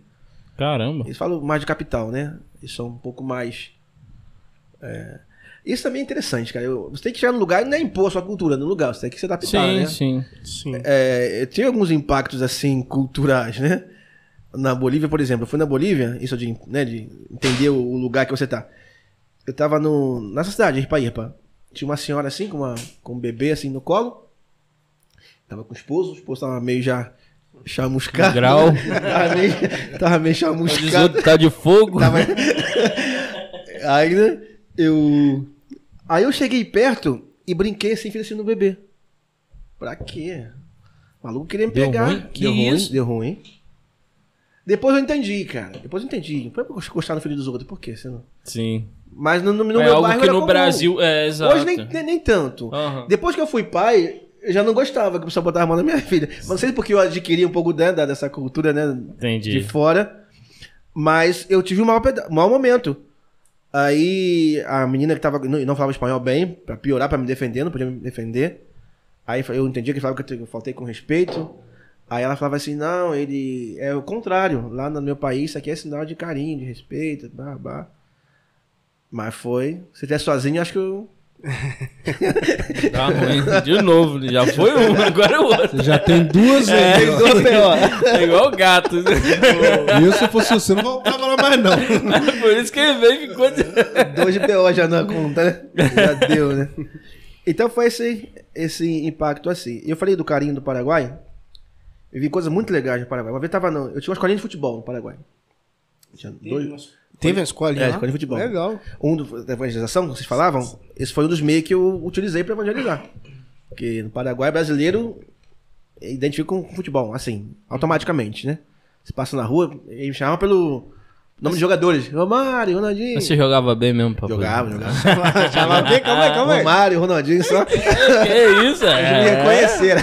Caramba. Eles falam mais de capital, né? Eles são um pouco mais... Isso também é interessante, cara. Você tem que chegar no lugar e não é impor a sua cultura no lugar. Você tem que se adaptar, né? Sim. Tem alguns impactos, assim, culturais, né? Na Bolívia, por exemplo. Eu fui na Bolívia, isso de entender o lugar que você tá. Eu tava nessa cidade, Irpa. Tinha uma senhora assim, com um bebê assim no colo. Tava com o esposo tava meio já chamuscado. Grau. Tava meio chamuscado. Tá de fogo. Aí, né, eu cheguei perto e brinquei assim, fiz assim no bebê. Pra quê? O maluco queria me pegar. Deu ruim. Depois eu entendi, cara. Depois eu entendi. Não foi gostar no filho dos outros. Por quê? Você não... Sim. Mas no meu algo bairro que era no comum. Brasil... exato. Hoje nem tanto. Depois que eu fui pai, eu já não gostava que o pessoal botava a mão na minha filha. Mas não sei porque eu adquiri um pouco dessa cultura, né? Entendi. De fora. Mas eu tive um mau momento. Aí a menina que não falava espanhol bem, pra piorar, pra me defender, não podia me defender. Aí eu entendi que falava que eu faltei com respeito. Aí ela falava assim, não, ele é o contrário. Lá no meu país, isso aqui é sinal de carinho, de respeito, blá. Mas foi. Se estiver sozinho, acho que eu... Tá ruim. De novo, já foi um, agora é o outro. Você já tem duas aí. Tem duas P.O. É igual o gato. E se fosse você, não voltava lá mais, não. Por isso que ele veio e ficou... 2 de P.O. já na conta, né? Já deu, né? Então foi esse impacto assim. Eu falei do carinho do Paraguai. Eu vi coisas muito legais no Paraguai. Uma vez eu tinha uma escolinha de futebol no Paraguai. Teve uma escolinha? Escolinha de futebol. Legal. Da evangelização, que vocês falavam, esse foi um dos meios que eu utilizei para evangelizar. Porque no Paraguai, brasileiro identifica com futebol, assim, automaticamente, né? Você passa na rua, ele me chamava pelo nome de jogadores. Romário, Ronaldinho. Você jogava bem mesmo, papai? Jogava. Chamava bem? Calma aí. Romário, Ronaldinho, só. Que isso? Me reconheceram.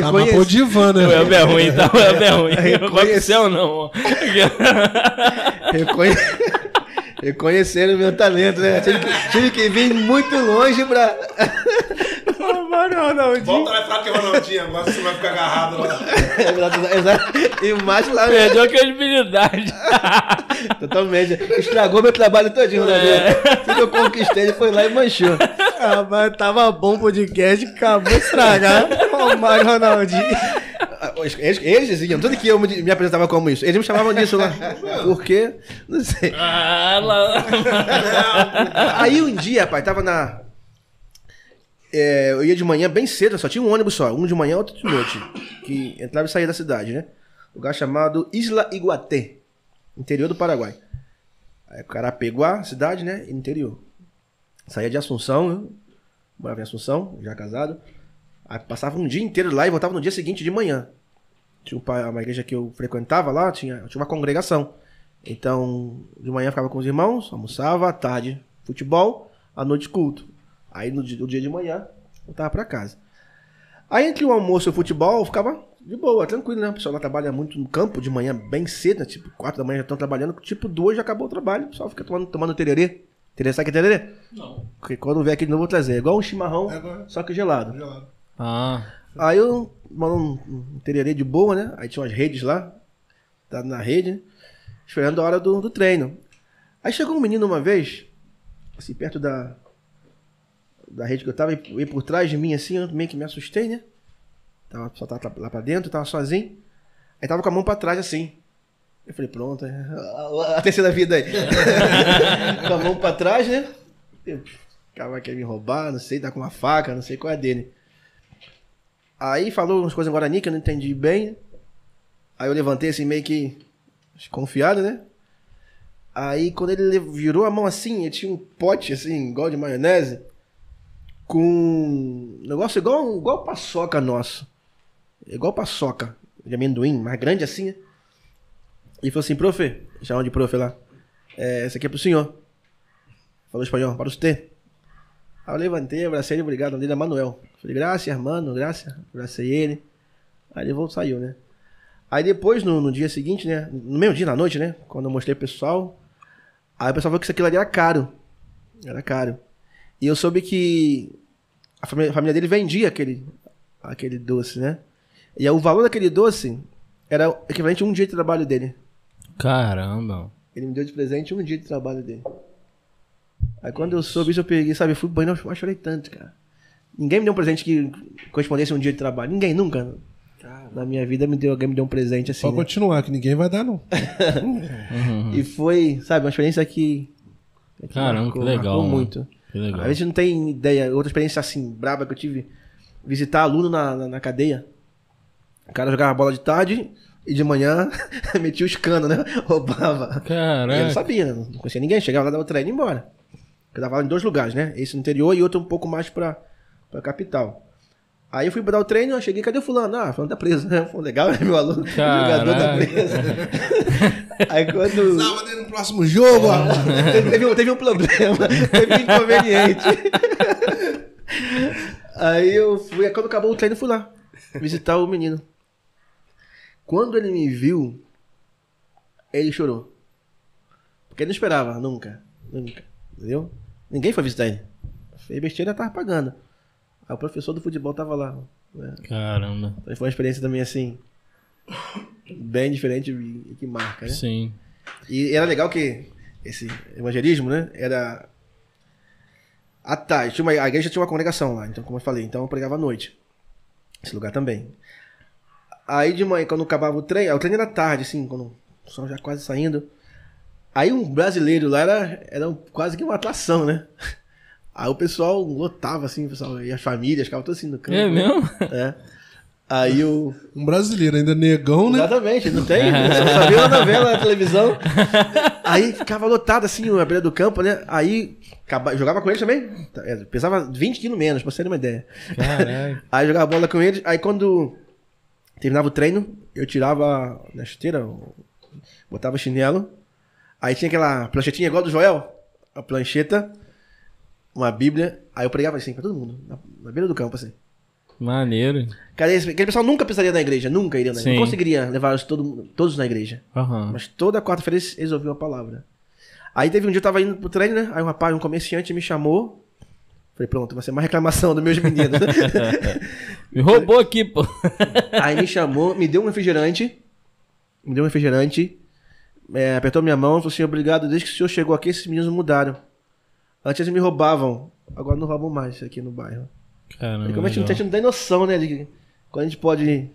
Tava pro divã, né? O Elber é ruim, tá? O Elber é ruim. Não aconteceu, não. Reconheceram o meu talento, né? Tive que vir muito longe pra... Ronaldinho. Volta lá e fala que é Ronaldinho, agora você vai ficar agarrado lá. E o macho lá... Perdeu a credibilidade. Totalmente. Estragou meu trabalho todinho, Ronaldinho. Tudo que eu conquistei, ele foi lá e manchou. Ah, mas tava bom o podcast, acabou de estragar. O Mário Ronaldinho. Eles diziam, tudo que eu me apresentava como isso. Eles me chamavam disso lá. Por quê? Não sei. Aí um dia, rapaz, tava na... eu ia de manhã bem cedo, só tinha um ônibus só. Um de manhã, outro de noite. Que entrava e saía da cidade, né? Lugar chamado Isla Iguaté. Interior do Paraguai. Aí o cara pegou a cidade, né? Interior. Saía de Assunção, eu morava em Assunção, já casado. Aí passava um dia inteiro lá e voltava no dia seguinte de manhã. Tinha uma igreja que eu frequentava lá, tinha uma congregação. Então, de manhã ficava com os irmãos, almoçava, à tarde futebol, à noite culto. Aí no dia de manhã, voltava pra casa. Aí entre o almoço e o futebol, eu ficava de boa, tranquilo, né? O pessoal lá trabalha muito no campo, de manhã bem cedo, né? Tipo 4 da manhã já estão trabalhando, tipo 2 já acabou o trabalho, o pessoal fica tomando tererê. Tererê, sabe que é tererê? Não. Porque quando vier aqui de novo eu vou trazer. É igual um chimarrão, só que gelado. Aí eu mando um tererê de boa, né? Aí tinha umas redes lá, tá na rede, né? Esperando a hora do treino. Aí chegou um menino uma vez, assim, perto da rede que eu tava, e por trás de mim, assim, eu meio que me assustei, né? Só tava lá pra dentro, tava sozinho. Aí tava com a mão pra trás, assim. Eu falei, pronto, a terceira vida aí. Com a mão pra trás, né? O cara quer me roubar, não sei, tá com uma faca, não sei qual é a dele. Aí falou umas coisas em Guarani que eu não entendi bem. Aí eu levantei assim, meio que desconfiado, né? Aí quando ele virou a mão assim, ele tinha um pote assim, igual de maionese, com um negócio igual paçoca nosso. Igual paçoca de amendoim, mais grande assim, né? E falou assim, profe, chamam de profe lá. Esse aqui é pro senhor. Falou espanhol, para você. Aí eu levantei, abracei ele, obrigado, o nome dele é Manuel. Falei, graças, mano, graças. Abracei ele. Aí ele saiu, né? Aí depois, no dia seguinte, né? No mesmo dia, na noite, né? Quando eu mostrei pro pessoal, aí o pessoal falou que isso aquilo ali era caro. Era caro. E eu soube que a família dele vendia aquele doce, né? E aí, o valor daquele doce era equivalente a um dia de trabalho dele. Caramba. Ele me deu de presente um dia de trabalho dele. Aí quando eu soube isso, eu peguei, sabe, eu fui pro banheiro, eu chorei tanto, cara. Ninguém me deu um presente que correspondesse a um dia de trabalho. Ninguém, nunca. Na minha vida alguém me deu um presente assim. Pode continuar, que ninguém vai dar, não. E foi, sabe, uma experiência que Caramba, que legal. Marcou muito. Que legal. A gente não tem ideia. Outra experiência assim, braba que eu tive, visitar aluno na cadeia. O cara jogava bola de tarde e de manhã metia os canos, né? Roubava. Caraca. E eu não sabia, não conhecia ninguém. Chegava lá, dava treino e ia embora. Eu dava aula em 2 lugares, né? Esse no interior e outro um pouco mais pra capital. Aí eu fui pra dar o treino, eu cheguei, cadê o fulano? Ah, fulano tá preso, né? Foi legal, né? Meu aluno, jogador tá preso. Aí quando... Sábado no próximo jogo, ó. Teve um problema, teve um inconveniente. Aí eu fui, quando acabou o treino, eu fui lá visitar o menino. Quando ele me viu, ele chorou. Porque ele não esperava, nunca. Entendeu? Ninguém foi visitar ele. Fez besteira, tava pagando. Aí o professor do futebol tava lá. Né? Caramba. Então foi uma experiência também assim, bem diferente e que marca, né? Sim. E era legal que esse evangelismo, né? Era à tarde. A igreja tinha uma congregação lá, então, como eu falei, então eu pregava à noite. Esse lugar também. Aí de manhã, quando acabava o treino era à tarde, assim, quando o sol já quase saindo. Aí um brasileiro lá era quase que uma atração, né? Aí o pessoal lotava, assim, o pessoal, e as famílias ficavam todas assim no campo. É mesmo? É. Aí o... Um brasileiro, ainda negão, né? Exatamente, não tem? Só viu na novela, na televisão. Aí ficava lotado, assim, a beira do campo, né? Aí jogava com eles também. Pesava 20 quilos menos, pra você ter uma ideia. Caralho. Aí jogava bola com eles. Aí quando terminava o treino, eu tirava na chuteira, botava chinelo. Aí tinha aquela planchetinha igual do Joel. A plancheta, uma bíblia. Aí eu pregava assim pra todo mundo, na beira do campo, assim. Maneiro. Cara, aquele pessoal nunca precisaria na igreja, nunca iria na igreja. Não conseguiria levar todos na igreja. Uhum. Mas toda quarta-feira eles ouviam a palavra. Aí teve um dia eu tava indo pro treino, né? Aí um comerciante me chamou Falei, pronto, vai ser mais reclamação dos meus meninos. Me roubou aqui, pô. Aí me chamou, me deu um refrigerante, apertou minha mão e falou assim, obrigado, desde que o senhor chegou aqui, esses meninos mudaram. Antes eles me roubavam, agora não roubam mais aqui no bairro. Caramba, Como a gente não tem noção, né, de quando a gente pode,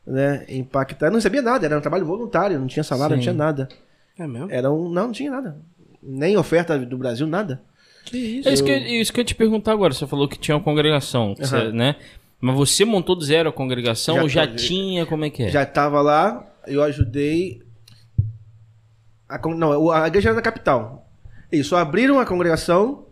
né, impactar. Eu não recebia nada, era um trabalho voluntário, não tinha salário, não tinha nada. É mesmo? Não tinha nada. Nem oferta do Brasil, nada. Que isso? É isso que eu ia te perguntar agora. Você falou que tinha uma congregação, né? Mas você montou do zero a congregação ou já tinha? Como é que é? Já estava lá, eu ajudei. A igreja era na capital. Isso, abriram a congregação,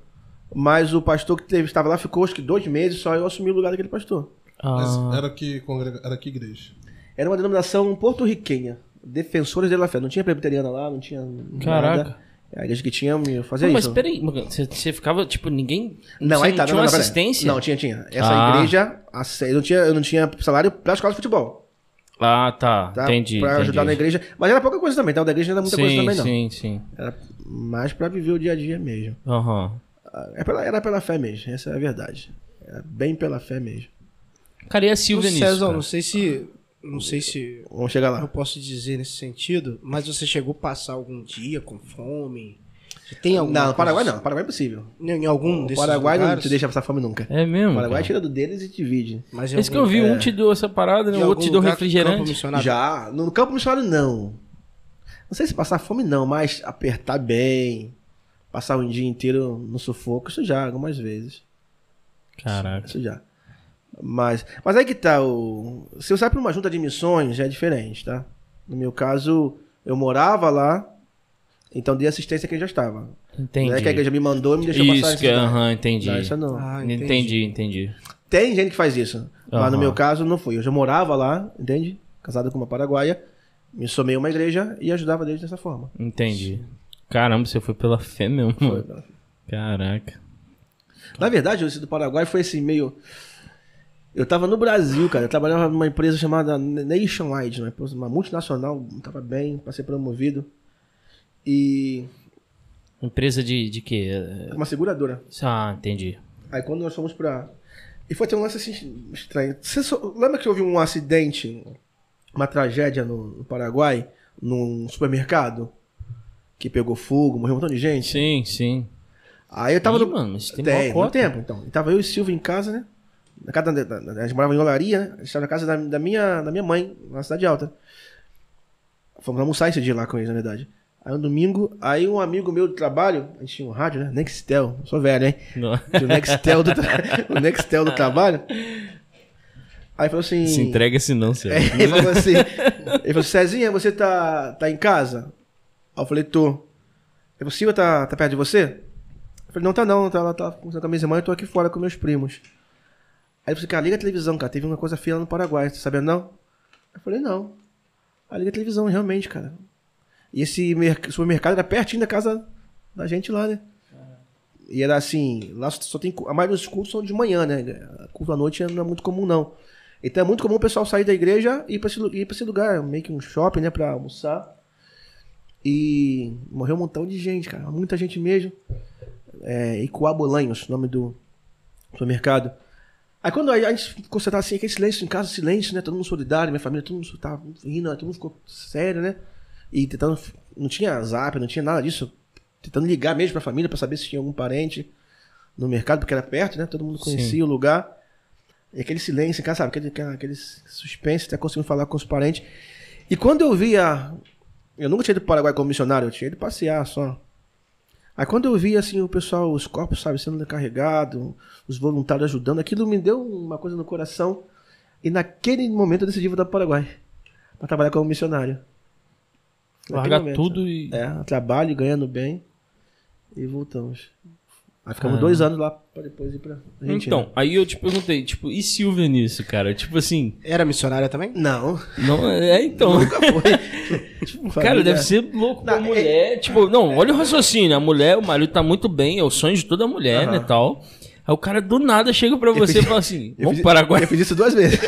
mas o pastor que estava lá ficou acho que 2 meses, só eu assumi o lugar daquele pastor. Mas era que igreja? Era uma denominação porto-riquenha, Defensores da Fé. Não tinha presbiteriana lá, não tinha Caraca. nada. A igreja que tinha fazia Mas isso. peraí, você ficava, tipo, ninguém... Não, aí tá. Tinha uma assistência? Não, tinha. Essa igreja, eu não tinha salário pra escola de futebol. Ah, tá. Entendi. Pra ajudar na igreja. Mas era pouca coisa também, tá? O da igreja não era muita coisa também, não. Sim. Era mais pra viver o dia a dia mesmo. Aham. Era pela fé mesmo, essa é a verdade. Era bem pela fé mesmo. Cara, e a Silvia nisso? César, cara? não sei se Vamos chegar lá. eu posso dizer nesse sentido, mas você chegou a passar algum dia com fome? Você tem algum? Não, no Paraguai não. No Paraguai é impossível. Em algum O desses Paraguai não lugares? te deixa passar fome nunca. É mesmo? O Paraguai cara? tira do deles e divide. Mas Esse que eu vi, um te deu essa parada, né? O outro te deu refrigerante. Já, no campo missionário não. Não sei se passar fome não, mas apertar bem, passar um dia inteiro no sufoco, isso já, algumas vezes. Caraca. Isso já. Mas aí que tá, se eu sair pra uma junta de missões, já é diferente, tá? No meu caso, eu morava lá, então dei assistência a quem já estava. Entendi. Não é que a igreja me mandou e me deixou passar. Isso, entendi. Não, isso não. Entendi. Tem gente que faz isso, mas no meu caso não foi. Eu já morava lá, entende? Casado com uma paraguaia, me somei a uma igreja e ajudava desde dessa forma. Entendi. Caramba, você foi pela fé mesmo. Foi. Caraca. Na verdade, esse do Paraguai foi assim, meio... Eu tava no Brasil, cara. Eu trabalhava numa empresa chamada Nationwide, uma multinacional. Tava bem, passei promovido. E... Empresa de quê? Uma seguradora. Ah, entendi. Aí quando nós fomos pra... E foi ter um lance assim estranho. Lembra que houve um acidente, uma tragédia no Paraguai, num supermercado? Que pegou fogo, morreu um montão de gente? Sim. Aí eu tava mano, mas tem no tempo, então. E tava eu e Silvio em casa, né? Na casa a gente morava em Olaria, né? A gente tava na casa da minha mãe, na Cidade Alta. Fomos almoçar esse dia lá com eles, na verdade. Aí um domingo, aí um amigo meu do trabalho, a gente tinha um rádio, né? Nextel, sou velho, hein? O Nextel do trabalho. Aí falou assim... Se entrega se não, senhor. Ele falou assim, Cezinha, você tá em casa? Aí eu falei, tô. Ele falou, Silvia tá perto de você? Eu falei, não, ela tá com a minha irmã, eu tô aqui fora com meus primos. Aí ele falou, cara, liga a televisão, cara, teve uma coisa feia lá no Paraguai, você sabia não? Eu falei, não. Aí liga a televisão, realmente, cara. E esse supermercado era pertinho da casa da gente lá, né? E era assim, lá só tem... A maioria dos cultos são de manhã, né? Culto à noite não é muito comum, não. Então é muito comum o pessoal sair da igreja e ir pra esse lugar, meio que um shopping, né, pra almoçar. E morreu um montão de gente, cara, muita gente mesmo. Icuabolanhos, nome do supermercado. Aí quando a gente ficou sentado assim, aquele silêncio em casa, silêncio, né, todo mundo solidário, minha família, todo mundo tava rindo, todo mundo ficou sério, né, e tentando, não tinha zap, não tinha nada disso, tentando ligar mesmo pra família pra saber se tinha algum parente no mercado, porque era perto, né, todo mundo conhecia o lugar. E aquele silêncio em casa, sabe, aquele suspense, até conseguindo falar com os parentes. E quando eu via... Eu nunca tinha ido pro Paraguai como missionário, eu tinha ido passear só. Aí quando eu vi, assim, o pessoal, os corpos, sabe, sendo carregados, os voluntários ajudando, aquilo me deu uma coisa no coração. E naquele momento eu decidi voltar pro Paraguai, pra trabalhar como missionário. Largar tudo e... trabalho, ganhando bem, e voltamos. Aí ficamos 2 anos lá pra depois ir pra Argentina. Então, aí eu te perguntei, tipo, e Silvia nisso, cara? Tipo assim... Era missionária também? Não. Então... Nunca foi. Tipo, cara, deve ser louco pra mulher. Tipo, não, olha o raciocínio. A mulher, o marido tá muito bem, é o sonho de toda mulher, né, tal. Aí o cara do nada chega pra você e fala assim, vamos pro Paraguai. Eu fiz isso 2 vezes.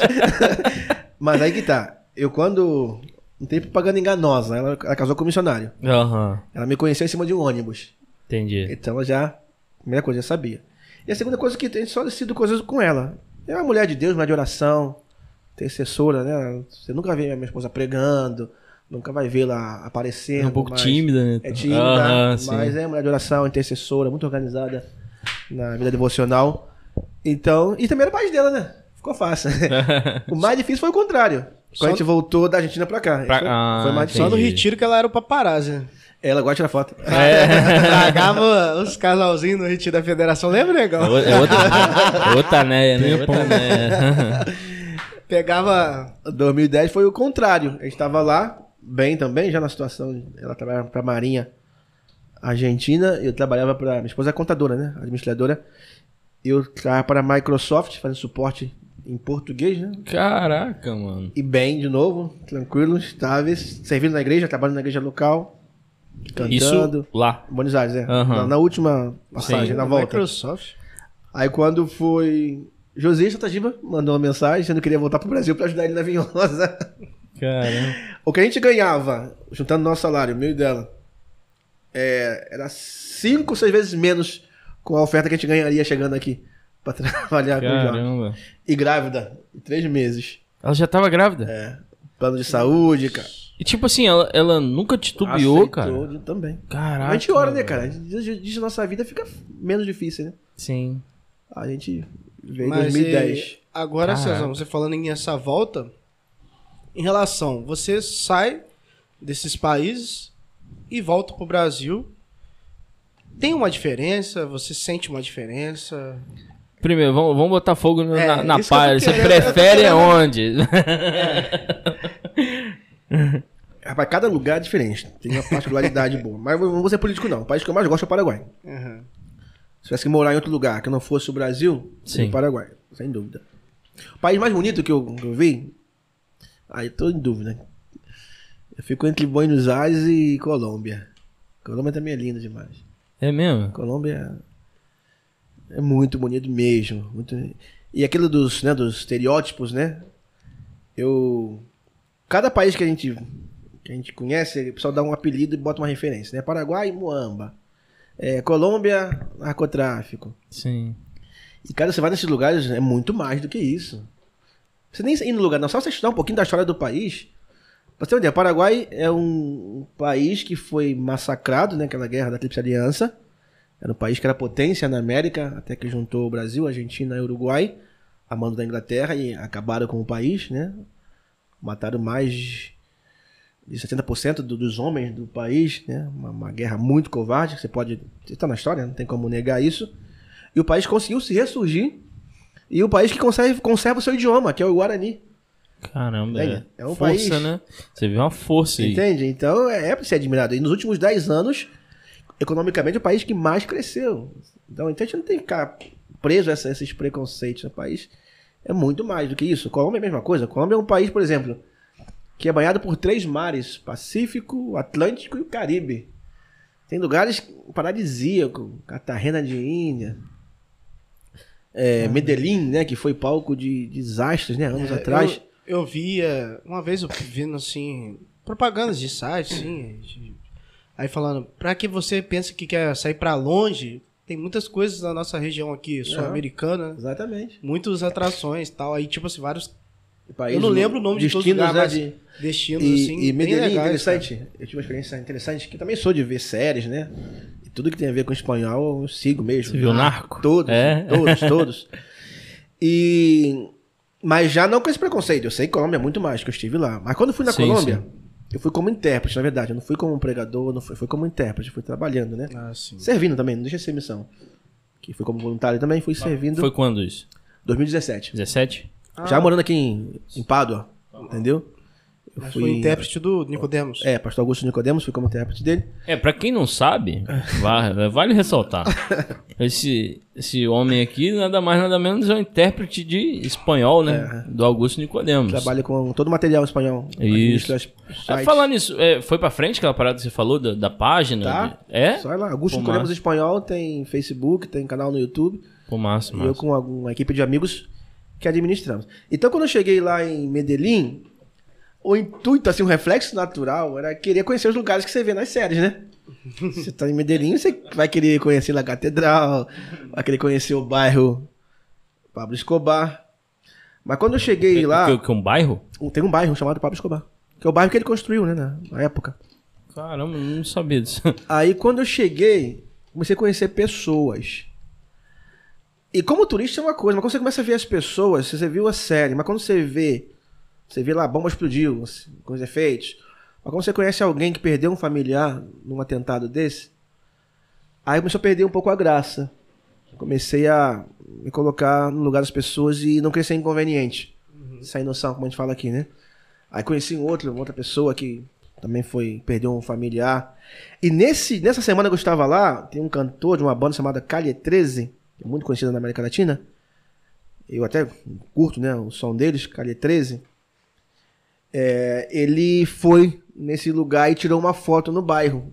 Mas aí que tá. Eu quando... Não tem propaganda enganosa. Ela casou com um missionário. Ela me conheceu em cima de um ônibus. Entendi. Então ela já... Primeira coisa, já sabia. E a segunda coisa que tem só decidido coisas com ela. É uma mulher de Deus, mulher de oração, intercessora, né? Você nunca vê a minha esposa pregando, nunca vai vê-la aparecendo. É um pouco tímida, né? É tímida, mas é mulher de oração, intercessora, muito organizada na vida devocional. Então, e também era paz dela, né? Ficou fácil. O mais difícil foi o contrário. Quando a gente voltou da Argentina pra cá. Foi mais difícil. Só no retiro que ela era o paparazzi, né? Ela gosta de tirar foto. Pagava os casalzinhos no retiro da federação, lembra, negão? Outra né? Outra né? Pegava... 2010 foi o contrário. A gente tava lá, bem também, já na situação... Ela trabalhava pra Marinha Argentina, eu trabalhava pra... Minha esposa é contadora, né? Administradora. Eu trabalhava para a Microsoft, fazendo suporte em português, né? Caraca, mano. E bem, de novo, tranquilos, estáveis, servindo na igreja, trabalhando na igreja local, cantando. Isso lá. Buenos Aires, é. Na última passagem, na volta. Microsoft. Aí quando foi... José Satagiba mandou uma mensagem, dizendo que queria voltar pro Brasil para ajudar ele na Vinhosa. Caramba. O que a gente ganhava, juntando nosso salário, meu e dela, era 5 ou 6 vezes menos com a oferta que a gente ganharia chegando aqui pra trabalhar com o Jorge. E grávida, em 3 meses. Ela já tava grávida? Plano de saúde, cara. E tipo assim, ela nunca titubeou, cara? Também. Caraca. A gente ora, né, cara? Diz a nossa vida fica menos difícil, né? Sim. A gente veio em 2010. Agora, Cezão, você falando em essa volta, em relação, você sai desses países e volta pro Brasil. Tem uma diferença? Você sente uma diferença? Primeiro, vamos botar fogo na palha. Você prefere aonde? Rapaz, cada lugar é diferente. Tem uma particularidade boa. Mas não vou ser político, não. O país que eu mais gosto é o Paraguai. Uhum. Se tivesse que morar em outro lugar que não fosse o Brasil, seria o Paraguai. Sem dúvida. O país mais bonito que eu vi, aí tô em dúvida. Eu fico entre Buenos Aires e Colômbia. Colômbia também é linda demais. É mesmo? Colômbia é muito bonito mesmo. Muito... E aquilo dos estereótipos, né? Cada país que a gente conhece, o pessoal dá um apelido e bota uma referência, né? Paraguai, Muamba. Colômbia, narcotráfico. Sim. E, cara, você vai nesses lugares, é muito mais do que isso. Você nem ir no lugar, não. Só você estudar um pouquinho da história do país. Pra você ter uma ideia, Paraguai é um país que foi massacrado, né? Aquela guerra da Tríplice Aliança. Era um país que era potência na América, até que juntou o Brasil, a Argentina e o Uruguai, a mando da Inglaterra, e acabaram com o país, né? Mataram mais de 70% dos homens do país, né? Uma guerra muito covarde, você está na história, não tem como negar isso. E o país conseguiu se ressurgir, e o país que conserva o seu idioma, que é o Guarani. Caramba, é um força, país, né? Você vê uma força aí. Entende? Então é pra ser admirado. E nos últimos 10 anos, economicamente, é o país que mais cresceu. Então a gente não tem que ficar preso a esses preconceitos. O país é muito mais do que isso. Colômbia é a mesma coisa. Colômbia é um país, por exemplo, que é banhado por 3 mares: Pacífico, Atlântico e o Caribe. Tem lugares paradisíacos, Cartagena de Índia, Medellín, né, que foi palco de desastres, né, anos atrás. Eu via, uma vez eu vendo assim, propagandas de sites, assim, aí falando, pra que você pensa que quer sair pra longe, tem muitas coisas na nossa região aqui, sul-americana. Exatamente. Muitas atrações e tal, aí tipo assim, vários... País, eu não lembro o nome de todos os lugares, mas destinos assim, e Medellín, legais, interessante. Cara. Eu tive uma experiência interessante, que eu também sou de ver séries, né? E tudo que tem a ver com espanhol, eu sigo mesmo. Você viu Narco? Todos. Mas já não com esse preconceito. Eu sei que Colômbia é muito mais, que eu estive lá. Mas quando eu fui na Colômbia, eu fui como intérprete, na verdade. Eu não fui como pregador, não fui como intérprete. Fui trabalhando, né? Servindo também, não deixa de ser missão. Que fui como voluntário também, fui servindo. Foi quando isso? 2017. 17? Já morando aqui em Pádua, entendeu? Eu fui intérprete do Nicodemos. Pastor Augusto Nicodemos, fui como intérprete dele. Pra quem não sabe, vale ressaltar. Esse homem aqui, nada mais, nada menos, é um intérprete de espanhol, né? Do Augusto Nicodemos. Trabalha com todo o material espanhol. Isso. Falando nisso, foi pra frente aquela parada que você falou da página? Tá. Só lá. Augusto Nicodemos Espanhol, tem Facebook, tem canal no YouTube. Pô, massa. E eu com uma equipe de amigos que administramos. Então, quando eu cheguei lá em Medellín, o intuito, assim, um reflexo natural era querer conhecer os lugares que você vê nas séries, né? Você tá em Medellín, você vai querer conhecer a Catedral, vai querer conhecer o bairro Pablo Escobar. Mas quando eu cheguei lá... Que é um bairro? Tem um bairro chamado Pablo Escobar. Que é o bairro que ele construiu, né, na época. Caramba, não sabia disso. Aí quando eu cheguei, comecei a conhecer pessoas. E como turista é uma coisa, mas quando você começa a ver as pessoas, você viu a série, mas quando você vê lá, a bomba explodiu, com os efeitos. Mas quando você conhece alguém que perdeu um familiar num atentado desse, aí começou a perder um pouco a graça. Comecei a me colocar no lugar das pessoas e não querer ser inconveniente. Sem noção, como a gente fala aqui, né? Aí conheci uma outra pessoa que também perdeu um familiar. E nessa semana que eu estava lá, tem um cantor de uma banda chamada Calle 13, que é muito conhecida na América Latina. Eu até curto, né, o som deles, Calle 13. Ele foi nesse lugar e tirou uma foto no bairro.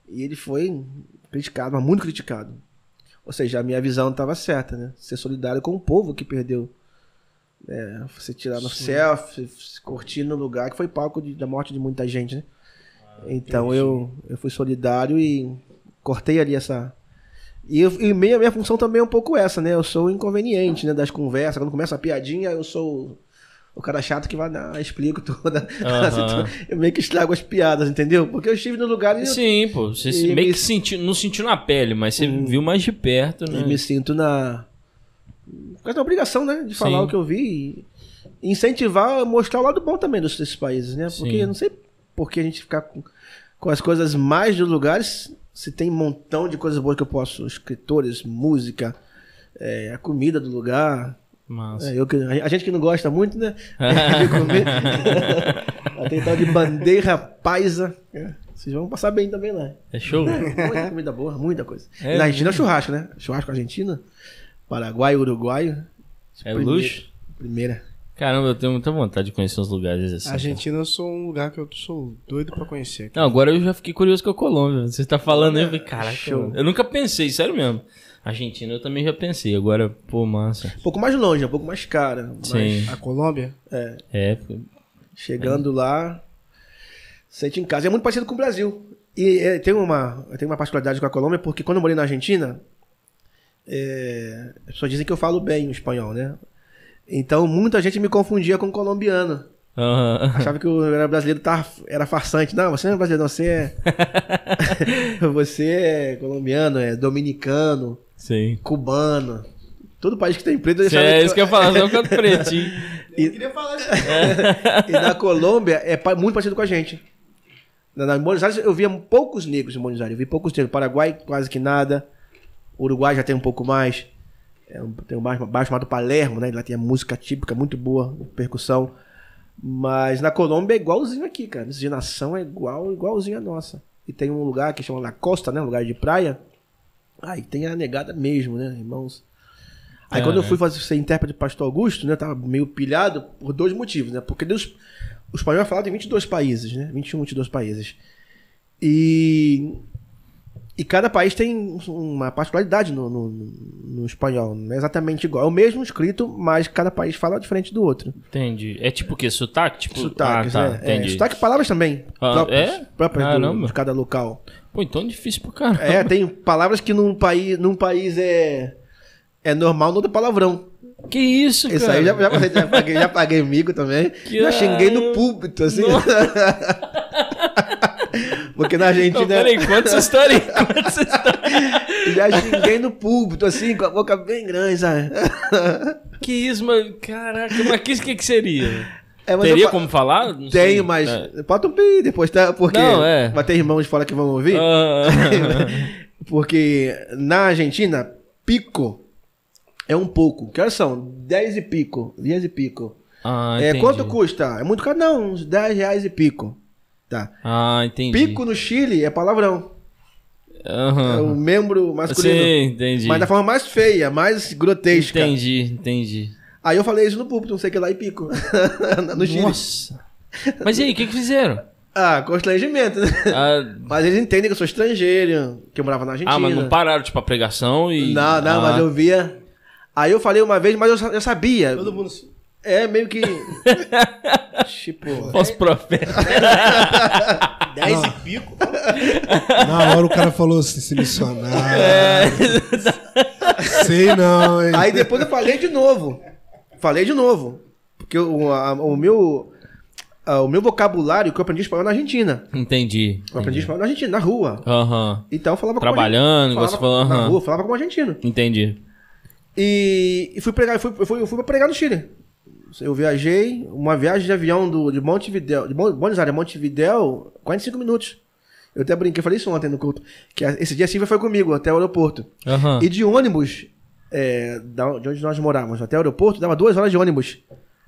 E ele foi criticado, mas muito criticado. Ou seja, a minha visão estava certa, né? Ser solidário com o povo que perdeu. Você tirar no selfie, curtir no lugar que foi palco da morte de muita gente, né? Então eu fui solidário e cortei ali essa... E a minha função também é um pouco essa, né? Eu sou inconveniente, né? Das conversas. Quando começa a piadinha, eu sou o cara chato que vai dar, explico toda. Eu meio que estrago as piadas, entendeu? Porque eu estive no lugar e... Sim, pô. Você meio que não sentiu na pele, mas você viu mais de perto, né? E me sinto por causa da obrigação, né? De falar o que eu vi e incentivar, mostrar o lado bom também desses países, né? Porque eu não sei por que a gente ficar com as coisas mais dos lugares, se tem um montão de coisas boas que eu posso, escritores, música, a comida do lugar... Massa. A gente que não gosta muito, né? De comer. Tem tal de bandeira paisa. Vocês vão passar bem também lá. É show? Muita comida boa, muita coisa. Na Argentina é churrasco, né? Churrasco argentino, Paraguai, uruguaio. Luxo? Primeira. Caramba, eu tenho muita vontade de conhecer uns lugares assim. Argentina sou um lugar que eu sou doido pra conhecer. Aqui. Não, agora eu já fiquei curioso com a Colômbia. Você tá falando aí, eu falei, caraca, show. Eu nunca pensei, sério mesmo. Argentina eu também já pensei, agora, pô, massa. Um pouco mais longe, um pouco mais cara. Sim. A Colômbia? Chegando lá, sente em casa. É muito parecido com o Brasil. E tem uma particularidade com a Colômbia, porque quando eu morei na Argentina, as pessoas dizem que eu falo bem o espanhol, né? Então muita gente me confundia com colombiano. Achava que eu era brasileiro, era farsante. Não, você não é brasileiro, você é colombiano, é dominicano, sim, cubano. Todo país que tem preto... isso que eu ia falar, só canto pretinho. Eu queria falar isso. E na Colômbia é muito parecido com a gente. Na Buenos Aires eu via poucos negros em Buenos Aires. Eu vi poucos negros. Paraguai quase que nada. Uruguai já tem um pouco mais. Tem um bairro chamado Palermo, né? Lá tem a música típica muito boa, percussão. Mas na Colômbia é igualzinho aqui, cara. A miscigenação é igualzinho a nossa. E tem um lugar que chama La Costa, né? Um lugar de praia. Aí tem a negada mesmo, né, irmãos? Aí quando eu fui ser intérprete de Pastor Augusto, né? Tava meio pilhado por dois motivos, né? Porque o espanhol é falado em 22 países, né? 21, 22 países. E cada país tem uma particularidade no espanhol. Não é exatamente igual. É o mesmo escrito, mas cada país fala diferente do outro. Entendi. É tipo o quê? Sotaque? Tipo... Sotaques, entendi. Sotaque e palavras também. Próprias de cada local. Pô, então é difícil pro caramba. Tem palavras que num país é normal, no outro é palavrão. Que isso, cara? Isso aí já paguei mico também. Já xinguei no púlpito, assim. Porque na Argentina... Não, peraí, conta essa história. Já xinguei no púlpito, assim, com a boca bem grande, sabe? Que isso, mano? Caraca, mas que seria? Teria como falar? Não tenho, mas... Bota um pi depois, tá? Porque vai ter irmãos de fora que vão ouvir. Porque na Argentina, pico é um pouco. Que horas são? 10 e pico. Quanto custa? É muito caro? Não, uns 10 reais e pico. Tá. Entendi. Pico no Chile é palavrão. É o membro masculino. Sim, entendi. Mas da forma mais feia, mais grotesca. Entendi. Aí eu falei isso no púlpito, não sei o que lá, e pico. No Chile. Nossa. Mas e aí, o que fizeram? Constrangimento, né? Mas eles entendem que eu sou estrangeiro, que eu morava na Argentina. Mas não pararam, tipo, a pregação e... Não, mas eu via... Aí eu falei uma vez, mas eu já sabia. Todo mundo... meio que... tipo... Falso profeta. 10 e pico. Na hora o cara falou assim, se missionário. Sei não, hein? Aí depois eu falei de novo. Porque o meu vocabulário que eu aprendi espanhol na Argentina. Entendi. Eu aprendi espanhol na Argentina, na rua. Então eu falava trabalhando, como você falou, na rua, falava como argentino. Entendi. E fui pregar, fui pra pregar no Chile. Eu viajei, uma viagem de avião de Montevidéu, de Buenos Aires a Montevidéu, 45 minutos. Eu até brinquei, falei isso ontem no culto, que esse dia a Silvia foi comigo até o aeroporto. E de ônibus, de onde nós morávamos até o aeroporto, dava 2 horas de ônibus.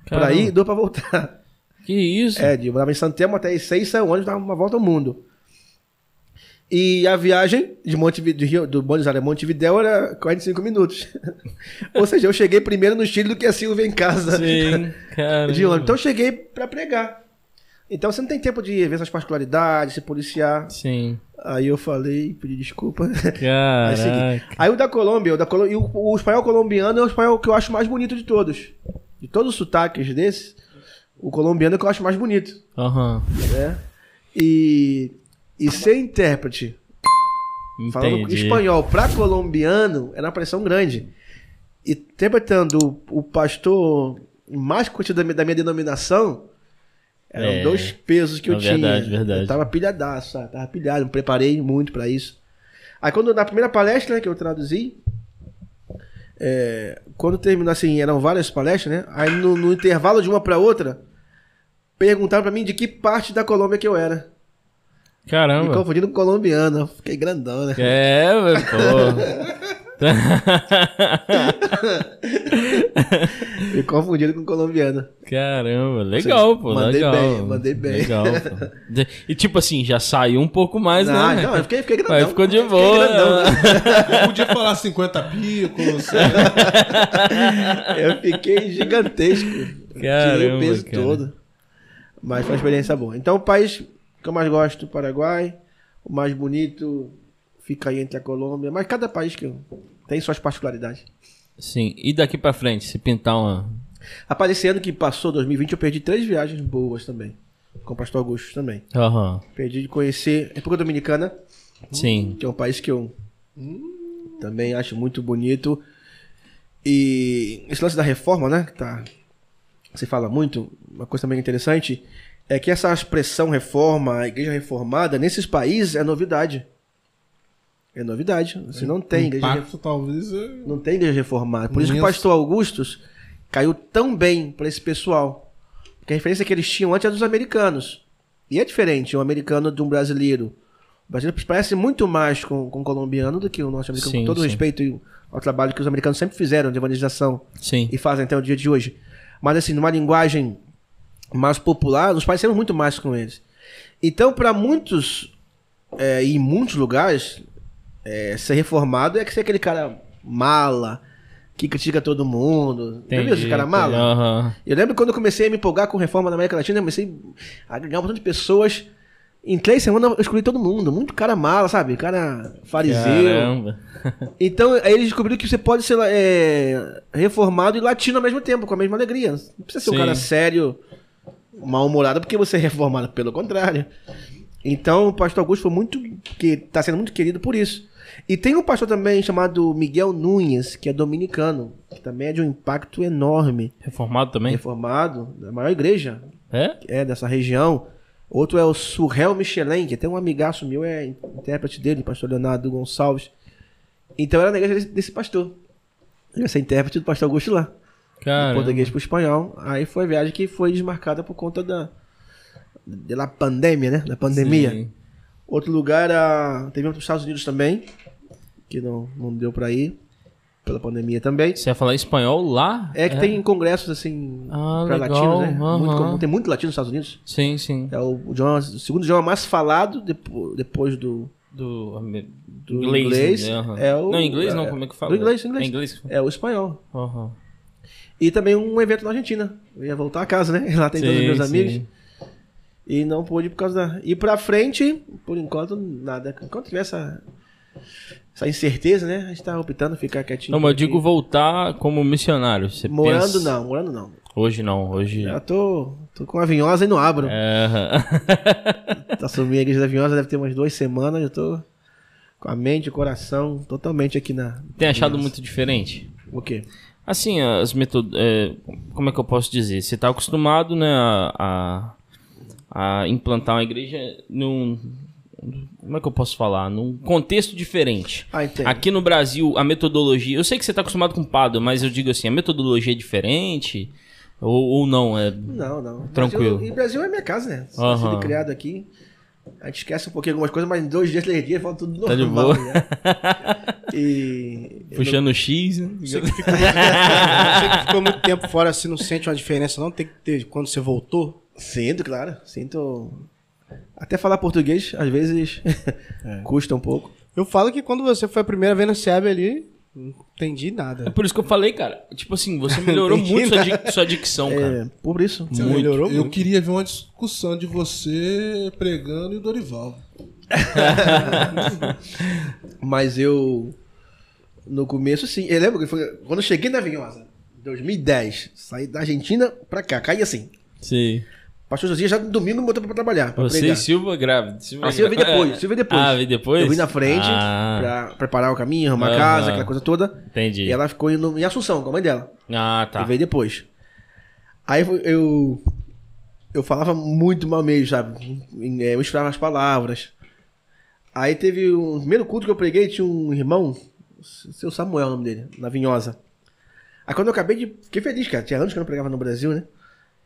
Pra ir e 2 pra voltar. Que isso? Eu morava em Santelmo até as 6, saiu o ônibus, dava uma volta ao mundo. E a viagem do Buenos Aires a Montevidéu era 45 minutos. Ou seja, eu cheguei primeiro no Chile do que a Silvia em casa. Sim, cara. Então eu cheguei pra pregar. Então você não tem tempo de ver essas particularidades, se policiar. Sim. Aí eu falei, pedi desculpa. Caraca. Aí o da Colômbia, e o espanhol colombiano é o espanhol que eu acho mais bonito de todos. De todos os sotaques desses, o colombiano é que eu acho mais bonito. Né? E ser intérprete, falando espanhol para colombiano, era uma pressão grande. E interpretando o pastor mais conhecido da minha denominação, eram 2 pesos que eu tinha. Verdade. Eu tava pilhadaço, tava pilhado, me preparei muito para isso. Aí quando na primeira palestra, né, que eu traduzi, quando terminou assim, eram várias palestras, né? Aí no intervalo de uma para outra, perguntaram para mim de que parte da Colômbia que eu era. Caramba. Me confundindo com colombiano. Fiquei grandão, né? Pô. Me confundindo com colombiano. Caramba, legal, pô. Mandei bem. Legal, pô. E tipo assim, já saiu um pouco mais, né? Não, eu fiquei grandão. Aí ficou de boa. Eu podia falar 50 picos. Eu fiquei gigantesco. Caramba, tirei o peso todo. Mas foi uma experiência boa. Então o país que eu mais gosto, o Paraguai. O mais bonito fica aí entre a Colômbia. Mas cada país que tem suas particularidades. Sim. E daqui pra frente, se pintar uma... Rapaz, esse ano que passou, 2020, eu perdi 3 viagens boas também. Com o pastor Augusto também. Perdi de conhecer a República Dominicana. Sim. Que é um país que eu também acho muito bonito. E esse lance da reforma, né? Se fala muito. Uma coisa também interessante é que essa expressão reforma, a igreja reformada, nesses países é novidade. É novidade. Você não tem igreja talvez não tem igreja reformada. Por isso que o pastor Augustus caiu tão bem para esse pessoal. Porque a referência que eles tinham antes é dos americanos. E é diferente um americano de um brasileiro. O brasileiro parece muito mais com o colombiano do que o norte-americano. Com todo respeito ao trabalho que os americanos sempre fizeram de evangelização. E fazem até o dia de hoje. Mas assim, numa linguagem mais popular, nos parecemos muito mais com eles. Então, para muitos, em muitos lugares, ser reformado é que ser aquele cara mala, que critica todo mundo. Entendeu? Esse cara mala. Eu lembro quando eu comecei a me empolgar com reforma na América Latina, eu comecei a ganhar um montão de pessoas. Em 3 semanas eu escolhi todo mundo. Muito cara mala, sabe? Cara fariseu. Caramba. Então, aí eles descobriram que você pode ser reformado e latino ao mesmo tempo, com a mesma alegria. Não precisa ser um cara sério, mal-humorado, porque você é reformado. Pelo contrário. Então, o pastor Augusto foi está sendo muito querido por isso. E tem um pastor também chamado Miguel Nunes, que é dominicano, que também é de um impacto enorme. Reformado também? Reformado, da maior igreja. Dessa região. Outro é o Surrel Michelin, que até um amigaço meu é intérprete dele, pastor Leonardo Gonçalves. Então era na igreja desse pastor. Ele ia ser intérprete do pastor Augusto lá. Do português para o espanhol. Aí foi a viagem que foi desmarcada por conta da pandemia, né? Da pandemia. Sim. Outro lugar teve para os Estados Unidos também, que não deu para ir, pela pandemia também. Você ia falar espanhol lá? Que tem congressos assim para latinos, né? Muito comum. Tem muito latino nos Estados Unidos. Sim. É o segundo idioma mais falado depois do inglês. Não, inglês não, como é que fala? Do inglês. Inglês. É o espanhol. E também um evento na Argentina. Eu ia voltar a casa, né? Lá tem todos os meus amigos. E não pude por causa da... E pra frente, por enquanto, nada. Enquanto tiver essa incerteza, né? A gente tá optando ficar quietinho. Não, mas eu digo voltar como missionário. Você morando pensa... não. Hoje não, hoje... Eu tô com a Vinhosa e não abro. Assumi a igreja da Vinhosa, deve ter umas 2 semanas, eu tô com a mente e o coração totalmente aqui na... Tem achado muito diferente? O quê? Assim, as como é que eu posso dizer? Você tá acostumado, né, a implantar uma igreja num... Como é que eu posso falar? Num contexto diferente. Entendo. Aqui no Brasil, a metodologia... Eu sei que você tá acostumado com Pádua, mas eu digo assim, a metodologia é diferente? Ou não? Não. Tranquilo. O Brasil é minha casa, né? Nascido e criado aqui. A gente esquece um pouquinho algumas coisas, mas em 2 dias, 3 dias, volta tudo normal. Tá de boa. Né? Puxando o X, né? Você que ficou muito tempo fora, assim, não sente uma diferença, não? Tem que ter quando você voltou? Sinto, claro. Sinto... Até falar português, às vezes, custa um pouco. Eu falo que quando você foi a primeira vez na SEAB ali, não entendi nada. É por isso que eu falei, cara. Tipo assim, você melhorou muito sua dicção, cara. Por isso. Melhorou muito. Eu queria ver uma discussão de você pregando e o Dorival. Mas eu... No começo, sim. Eu lembro que foi quando eu cheguei na Vinhosa, em 2010, saí da Argentina pra cá, caí assim. Sim. Pastor Josias já no domingo me botou pra trabalhar. Pra Você pregar. e Silva grávida. Silva veio depois. Ah, veio depois? Eu vim na frente pra preparar o caminho, arrumar a casa, aquela coisa toda. Entendi. E ela ficou indo em Assunção com a mãe dela. Ah, tá. E veio depois. Aí eu falava muito mal mesmo, sabe? Eu misturava as palavras. Aí teve um primeiro culto que eu preguei, tinha um irmão, seu Samuel, o nome dele, na Vinhosa. Aí quando eu fiquei feliz, cara. Tinha anos que eu não pregava no Brasil, né?